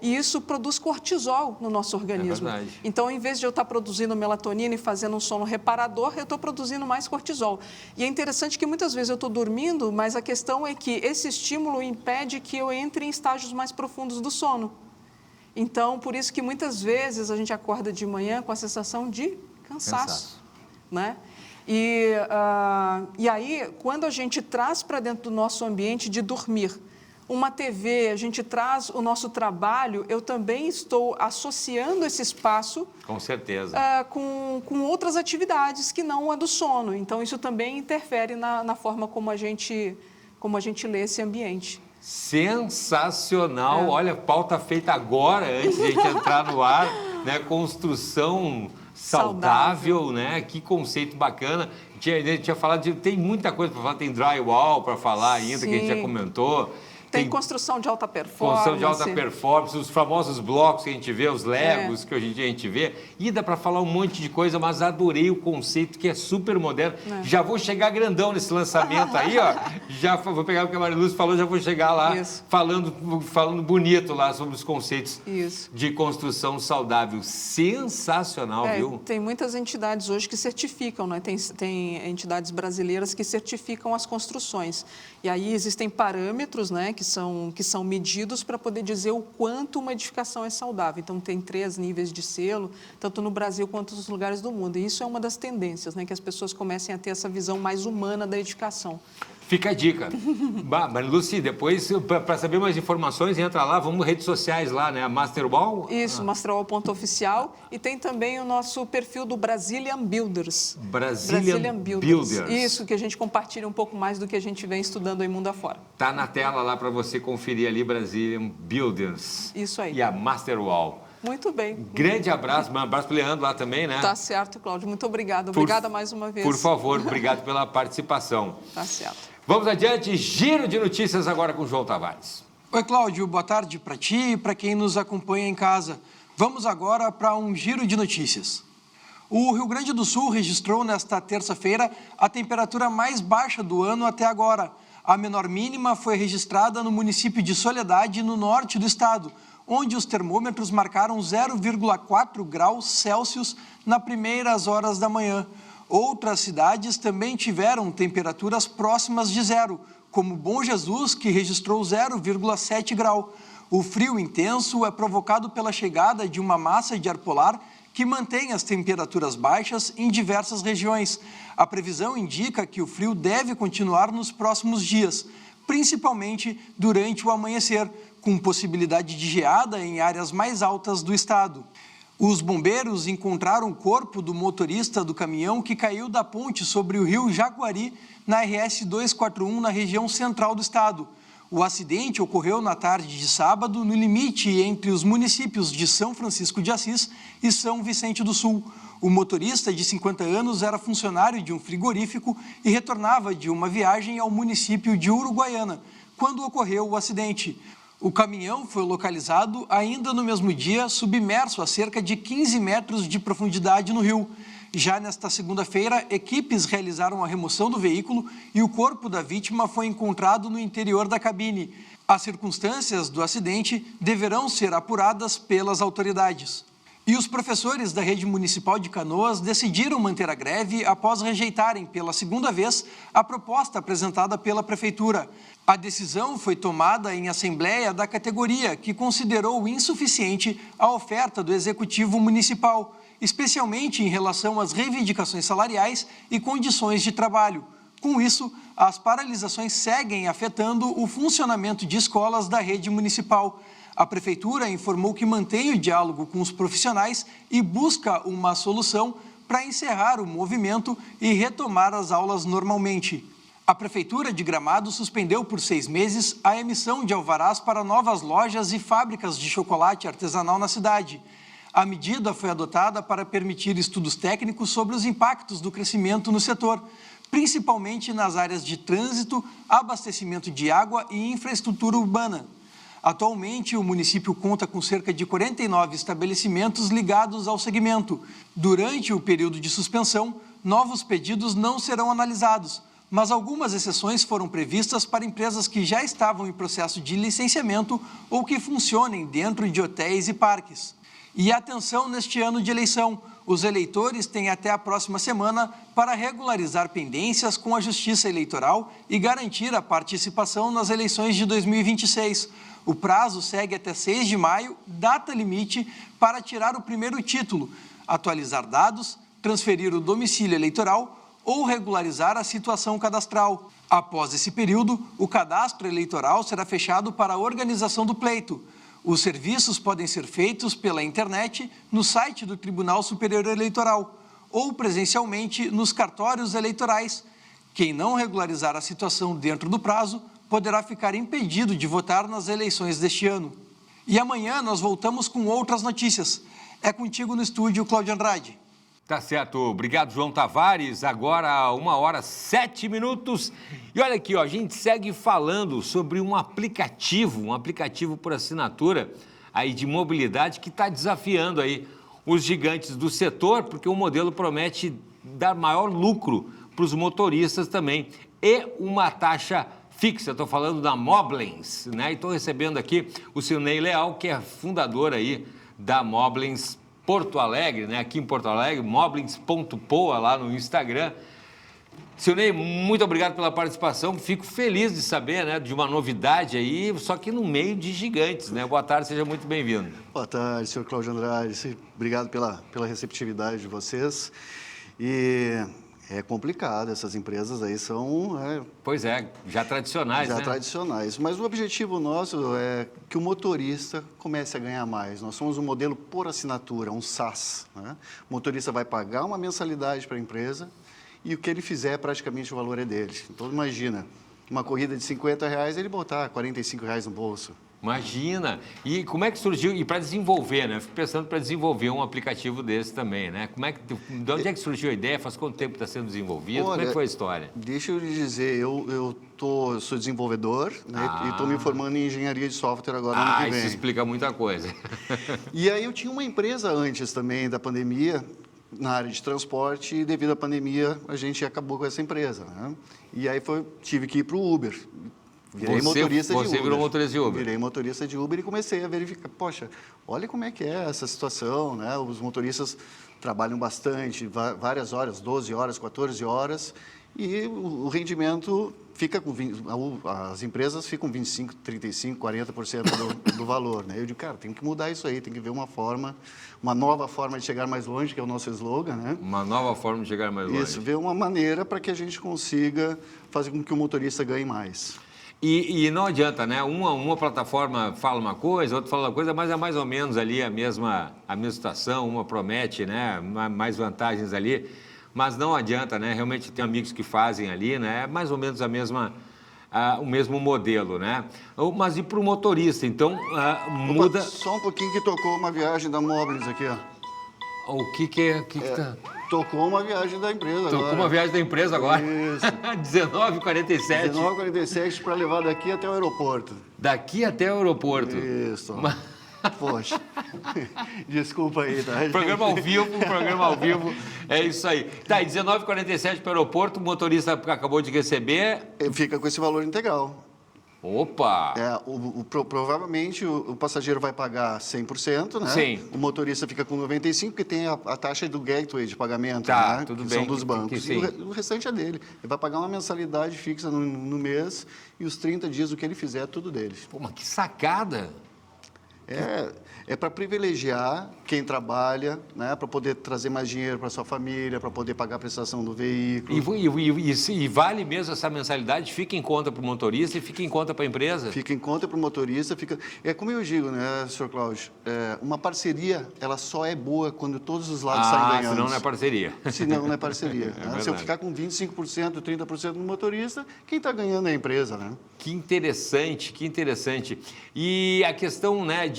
E isso produz cortisol no nosso organismo. É verdade. Então, em vez de eu estar produzindo melatonina e fazendo um sono reparador, eu estou produzindo mais cortisol. E é interessante que muitas vezes eu estou dormindo, mas a questão é que esse estímulo impede que eu entre em estágios mais profundos do sono. Então, por isso que muitas vezes a gente acorda de manhã com a sensação de cansaço. Né? E aí, quando a gente traz para dentro do nosso ambiente de dormir, uma TV, a gente traz o nosso trabalho, eu também estou associando esse espaço... Com certeza. Com outras atividades que não a do sono. Então, isso também interfere na forma como a gente lê esse ambiente. Sensacional! Olha, pauta feita agora, antes de a gente entrar no ar, né? Construção saudável, né? Que conceito bacana. A gente tinha falado tem muita coisa para falar, tem drywall para falar ainda, Sim. que a gente já comentou. Tem construção de alta performance. Construção de alta performance, os famosos blocos que a gente vê, os Legos que hoje em dia a gente vê. E dá para falar um monte de coisa, mas adorei o conceito que é super moderno. Já vou chegar grandão nesse lançamento aí, ó. Já vou pegar o que a Mariluz falou, já vou chegar lá falando bonito lá sobre os conceitos de construção saudável. Sensacional, viu? Tem muitas entidades hoje que certificam, né? Tem entidades brasileiras que certificam as construções. E aí existem parâmetros, né? Que são medidos para poder dizer o quanto uma edificação é saudável. Então, tem 3 níveis de selo, tanto no Brasil quanto nos lugares do mundo. E isso é uma das tendências, né? Que as pessoas comecem a ter essa visão mais humana da edificação. Fica a dica. Mariluce, depois, para saber mais informações, entra lá, vamos redes sociais lá, né? A Masterwall? Isso, masterwall.oficial. E tem também o nosso perfil do Brazilian Builders. Brazilian Builders. Isso, que a gente compartilha um pouco mais do que a gente vem estudando aí mundo afora. Tá na tela lá para você conferir ali, Brazilian Builders. Isso aí. E a Masterwall. Muito bem. Grande abraço, um abraço para o Leandro lá também, né? Tá certo, Cláudio. Muito obrigada. Obrigada mais uma vez. Por favor, obrigado pela participação. Tá certo. Vamos adiante, giro de notícias agora com o João Tavares. Oi, Cláudio, boa tarde para ti e para quem nos acompanha em casa. Vamos agora para um giro de notícias. O Rio Grande do Sul registrou nesta terça-feira a temperatura mais baixa do ano até agora. A menor mínima foi registrada no município de Soledade, no norte do estado, onde os termômetros marcaram 0,4 graus Celsius nas primeiras horas da manhã. Outras cidades também tiveram temperaturas próximas de zero, como Bom Jesus, que registrou 0,7 grau. O frio intenso é provocado pela chegada de uma massa de ar polar que mantém as temperaturas baixas em diversas regiões. A previsão indica que o frio deve continuar nos próximos dias, principalmente durante o amanhecer, com possibilidade de geada em áreas mais altas do estado. Os bombeiros encontraram o corpo do motorista do caminhão que caiu da ponte sobre o rio Jaguari, na RS 241, na região central do estado. O acidente ocorreu na tarde de sábado, no limite entre os municípios de São Francisco de Assis e São Vicente do Sul. O motorista, de 50 anos, era funcionário de um frigorífico e retornava de uma viagem ao município de Uruguaiana, quando ocorreu o acidente. O caminhão foi localizado ainda no mesmo dia, submerso a cerca de 15 metros de profundidade no rio. Já nesta segunda-feira, equipes realizaram a remoção do veículo e o corpo da vítima foi encontrado no interior da cabine. As circunstâncias do acidente deverão ser apuradas pelas autoridades. E os professores da Rede Municipal de Canoas decidiram manter a greve após rejeitarem pela segunda vez a proposta apresentada pela Prefeitura. A decisão foi tomada em assembleia da categoria, que considerou insuficiente a oferta do Executivo Municipal, especialmente em relação às reivindicações salariais e condições de trabalho. Com isso, as paralisações seguem afetando o funcionamento de escolas da rede municipal. A Prefeitura informou que mantém o diálogo com os profissionais e busca uma solução para encerrar o movimento e retomar as aulas normalmente. A Prefeitura de Gramado suspendeu por 6 meses a emissão de alvarás para novas lojas e fábricas de chocolate artesanal na cidade. A medida foi adotada para permitir estudos técnicos sobre os impactos do crescimento no setor, principalmente nas áreas de trânsito, abastecimento de água e infraestrutura urbana. Atualmente, o município conta com cerca de 49 estabelecimentos ligados ao segmento. Durante o período de suspensão, novos pedidos não serão analisados, mas algumas exceções foram previstas para empresas que já estavam em processo de licenciamento ou que funcionem dentro de hotéis e parques. E atenção neste ano de eleição, os eleitores têm até a próxima semana para regularizar pendências com a Justiça Eleitoral e garantir a participação nas eleições de 2026. O prazo segue até 6 de maio, data limite para tirar o primeiro título, atualizar dados, transferir o domicílio eleitoral ou regularizar a situação cadastral. Após esse período, o cadastro eleitoral será fechado para a organização do pleito. Os serviços podem ser feitos pela internet, no site do Tribunal Superior Eleitoral ou presencialmente nos cartórios eleitorais. Quem não regularizar a situação dentro do prazo poderá ficar impedido de votar nas eleições deste ano. E amanhã nós voltamos com outras notícias. É contigo no estúdio, Cláudio Andrade. Tá certo. Obrigado, João Tavares. Agora, 1h07. E olha aqui, ó, a gente segue falando sobre um aplicativo por assinatura aí de mobilidade que está desafiando aí os gigantes do setor, porque o modelo promete dar maior lucro para os motoristas também e uma taxa fixa. Estou falando da Moblins, né? E estou recebendo aqui o Silnei Leal, que é fundador aí da Moblins Porto Alegre, né? Aqui em Porto Alegre, moblins.poa lá no Instagram. Silnei, muito obrigado pela participação. Fico feliz de saber, né, de uma novidade aí, só que no meio de gigantes, né? Boa tarde, seja muito bem-vindo. Boa tarde, senhor Cláudio Andrade. Obrigado pela receptividade de vocês. E é complicado, essas empresas aí são... Pois é, já tradicionais, né? Já tradicionais, mas o objetivo nosso é que o motorista comece a ganhar mais. Nós somos um modelo por assinatura, um SaaS, né? O motorista vai pagar uma mensalidade para a empresa e o que ele fizer, praticamente o valor é dele. Então, imagina, uma corrida de R$50, ele botar R$45 no bolso. Imagina! E como é que surgiu? E para desenvolver, né? Fico pensando para desenvolver um aplicativo desse também, né? De onde é que surgiu a ideia? Faz quanto tempo está sendo desenvolvido? Olha, como é que foi a história? Deixa eu lhe dizer, eu sou desenvolvedor, né? E estou me formando em engenharia de software agora no ano que vem. Isso explica muita coisa. E aí eu tinha uma empresa antes também da pandemia, na área de transporte, e devido à pandemia a gente acabou com essa empresa, né? E aí tive que ir para o Uber. Virei motorista de Uber. Você virou motorista de Uber? Virei motorista de Uber e comecei a verificar, poxa, olha como é que é essa situação, né? Os motoristas trabalham bastante, várias horas, 12 horas, 14 horas, e o rendimento fica com 20, as empresas ficam 25, 35, 40% do valor, né? Eu digo, cara, tem que mudar isso aí, tem que ver uma nova forma de chegar mais longe, que é o nosso slogan, né? Uma nova forma de chegar mais longe. Isso, ver uma maneira para que a gente consiga fazer com que o motorista ganhe mais. E não adianta, né? Uma plataforma fala uma coisa, outra fala uma coisa, mas é mais ou menos ali a mesma situação, uma promete, né? Mais vantagens ali, mas não adianta, né? Realmente tem amigos que fazem ali, né? Mais ou menos o mesmo modelo, né? Mas e para o motorista, então muda... Só um pouquinho que tocou uma viagem da Moblins aqui, ó. O que tá... Tocou uma viagem da empresa agora. Tocou uma viagem da empresa agora. Isso. 19h47. 19h47 para levar daqui até o aeroporto. Daqui até o aeroporto. Isso. Poxa. Desculpa aí, tá? Programa ao vivo. É isso aí. Tá, e 19h47 para o aeroporto, o motorista acabou de receber. Fica com esse valor integral. Opa! Provavelmente o passageiro vai pagar 100%, né? Sim. O motorista fica com 95%, porque tem a taxa do gateway de pagamento, Tá, né? tudo que bem. são dos bancos. Sim. E o restante é dele. Ele vai pagar uma mensalidade fixa no mês e os 30 dias, o que ele fizer, é tudo dele. Pô, mas que sacada! É para privilegiar quem trabalha, né? Para poder trazer mais dinheiro para sua família, para poder pagar a prestação do veículo. E vale mesmo essa mensalidade? Fica em conta para o motorista e fica em conta para a empresa? Fica em conta para o motorista. É como eu digo, né, Sr. Cláudio? Uma parceria, ela só é boa quando todos os lados saem ganhando. Senão não é parceria. Senão não é parceria. Né? Se eu ficar com 25%, 30% no motorista, quem está ganhando é a empresa, né? Que interessante, que interessante. E a questão, né,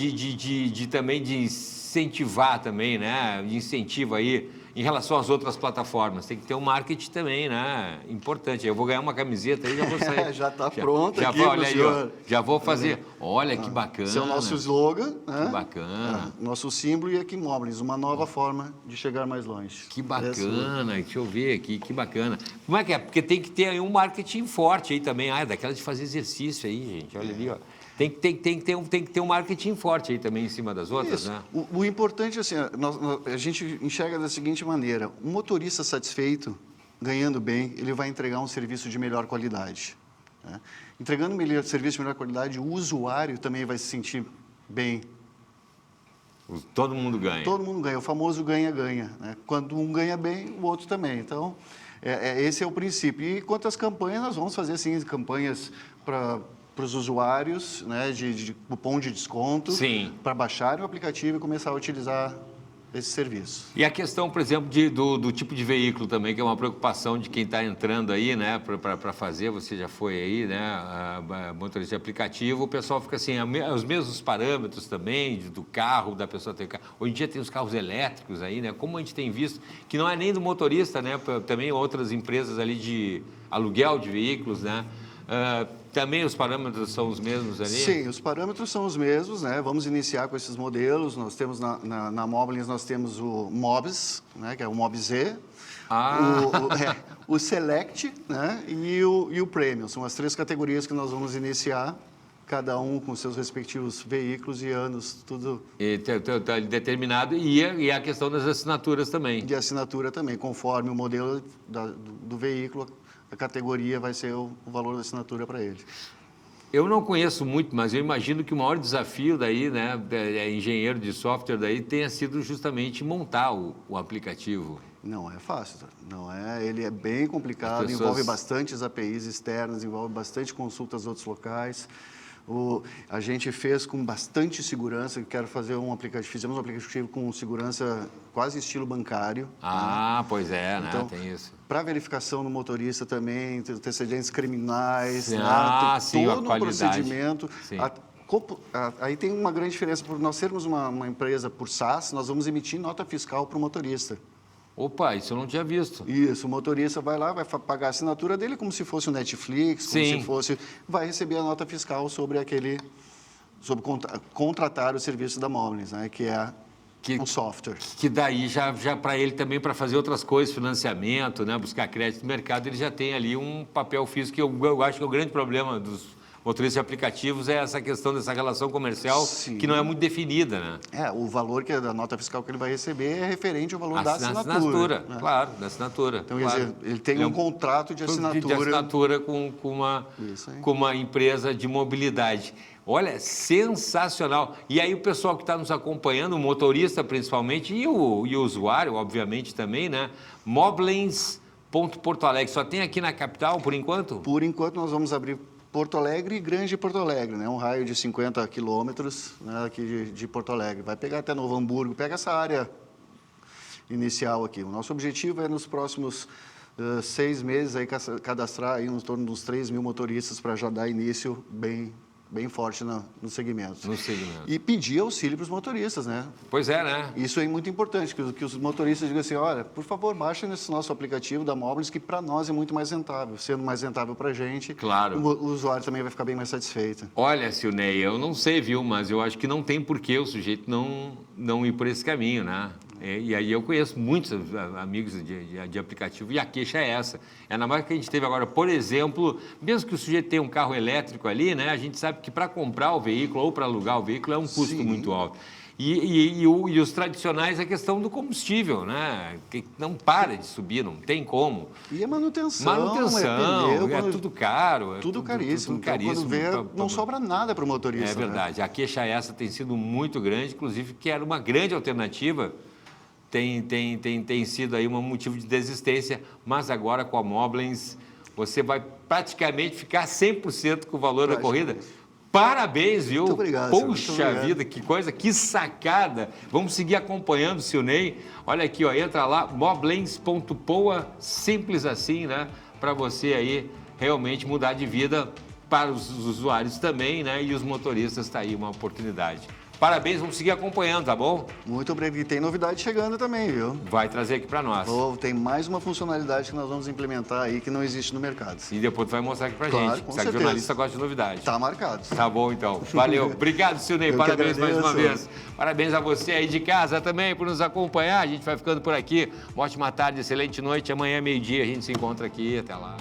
também de incentivar também, né, de incentivo aí em relação às outras plataformas. Tem que ter um marketing também, né, importante. Eu vou ganhar uma camiseta aí, já vou sair. Já está pronta já aqui, olha aí, ó, senhor. já vou fazer. Olha que bacana. Esse é o nosso slogan, né? Que bacana. Nosso símbolo e aqui Moblins, uma nova forma de chegar mais longe. Que bacana, deixa eu ver aqui, que bacana. Como é que é? Porque tem que ter aí um marketing forte aí também. Daquela de fazer exercício aí, gente. Olha ali, ó. Tem que ter um marketing forte aí também em cima das outras, Isso. né? O importante, assim, a gente enxerga da seguinte maneira: um motorista satisfeito, ganhando bem, ele vai entregar um serviço de melhor qualidade. Né? Entregando um serviço de melhor qualidade, o usuário também vai se sentir bem. Todo mundo ganha. Todo mundo ganha, o famoso ganha-ganha. Né? Quando um ganha bem, o outro também. Então, esse é o princípio. E quanto às campanhas, nós vamos fazer, assim, campanhas para os usuários, né, de cupom de desconto, para baixarem o aplicativo e começar a utilizar esse serviço. E a questão, por exemplo, do tipo de veículo também, que é uma preocupação de quem está entrando aí, né, para fazer, você já foi aí, né, motorista de aplicativo, o pessoal fica assim, os mesmos parâmetros também do carro, da pessoa ter carro. Hoje em dia tem os carros elétricos aí, né, como a gente tem visto, que não é nem do motorista, né, também outras empresas ali de aluguel de veículos, né, também os parâmetros são os mesmos ali? Sim, os parâmetros são os mesmos, né? Vamos iniciar com esses modelos. Nós temos na Moblins, nós temos o Mobs, né? Que é o Mob Z, o Select, né? E o Premium. São as 3 categorias que nós vamos iniciar, cada um com seus respectivos veículos e anos, tudo. Determinado, e a questão das assinaturas também. De assinatura também, conforme o modelo do veículo, a categoria vai ser o valor da assinatura para ele. Eu não conheço muito, mas eu imagino que o maior desafio daí, né, engenheiro de software daí, tenha sido justamente montar o aplicativo. Não é fácil, não é. Ele é bem complicado, envolve bastantes APIs externas, envolve bastante consultas a outros locais. A gente fez com bastante segurança, quero fazer fizemos um aplicativo com segurança quase estilo bancário. Pois é, né? Então, tem isso. Para verificação no motorista também, antecedentes criminais, sim, tem todo um procedimento. Sim. Aí tem uma grande diferença, por nós sermos uma empresa por SaaS, nós vamos emitir nota fiscal para o motorista. Opa, isso eu não tinha visto. Isso, o motorista vai lá, vai pagar a assinatura dele como se fosse o Netflix, como se fosse... Vai receber a nota fiscal sobre contratar o serviço da Moblins, né, que é um software. Que daí já para ele também, para fazer outras coisas, financiamento, né, buscar crédito no mercado, ele já tem ali um papel físico, que eu acho que é o grande problema dos motoristas de aplicativos é essa questão dessa relação comercial que não é muito definida, né? O valor da nota fiscal que ele vai receber é referente ao valor da assinatura. Né? Claro, da assinatura. Então, quer dizer, ele tem um contrato de assinatura. De assinatura com uma empresa de mobilidade. Olha, sensacional. E aí o pessoal que está nos acompanhando, o motorista principalmente, e o usuário, obviamente, também, né? Moblins.Porto Alegre. Só tem aqui na capital, por enquanto? Por enquanto, nós vamos abrir Porto Alegre e Grande Porto Alegre, né? Um raio de 50 quilômetros, né, aqui de Porto Alegre. Vai pegar até Novo Hamburgo, pega essa área inicial aqui. O nosso objetivo é, nos próximos 6 meses, aí, cadastrar aí em torno de uns 3 mil motoristas para já dar início bem forte no segmento. E pedir auxílio para os motoristas, né? Pois é, né? Isso é muito importante, que os motoristas digam assim, olha, por favor, baixem esse nosso aplicativo da Moblins, que para nós é muito mais rentável. Sendo mais rentável para a gente, claro, o usuário também vai ficar bem mais satisfeito. Olha, Silneia, eu não sei, viu, mas eu acho que não tem por que o sujeito não ir por esse caminho, né? E aí eu conheço muitos amigos de aplicativo e a queixa é essa. É na marca que a gente teve agora, por exemplo, mesmo que o sujeito tenha um carro elétrico ali, né, a gente sabe que para comprar o veículo ou para alugar o veículo é um custo muito alto. E os tradicionais, a questão do combustível, né? Que não para de subir, não tem como. E a manutenção, é tudo caro. Tudo caríssimo. Tudo caríssimo. Quando vê, não sobra nada para o motorista. É verdade. Né? A queixa essa tem sido muito grande, inclusive que era uma grande alternativa, tem sido aí um motivo de desistência, mas agora com a Moblins você vai praticamente ficar 100% com o valor da corrida. Parabéns, viu? Muito obrigado. Poxa vida, que coisa, que sacada. Vamos seguir acompanhando o Silney. Olha aqui, ó, entra lá, moblins.poa, simples assim, né? Para você aí realmente mudar de vida para os usuários também, né? E os motoristas, tá aí uma oportunidade. Parabéns, vamos seguir acompanhando, tá bom? Muito obrigado. E tem novidade chegando também, viu? Vai trazer aqui para nós. Tem mais uma funcionalidade que nós vamos implementar aí que não existe no mercado. E depois tu vai mostrar aqui pra gente. Com certeza. Jornalista gosta de novidade. Tá marcado. Tá bom, então. Valeu. Obrigado, Silney. Parabéns mais uma vez. Parabéns a você aí de casa também por nos acompanhar. A gente vai ficando por aqui. Uma ótima tarde, excelente noite. Amanhã, meio-dia, a gente se encontra aqui. Até lá.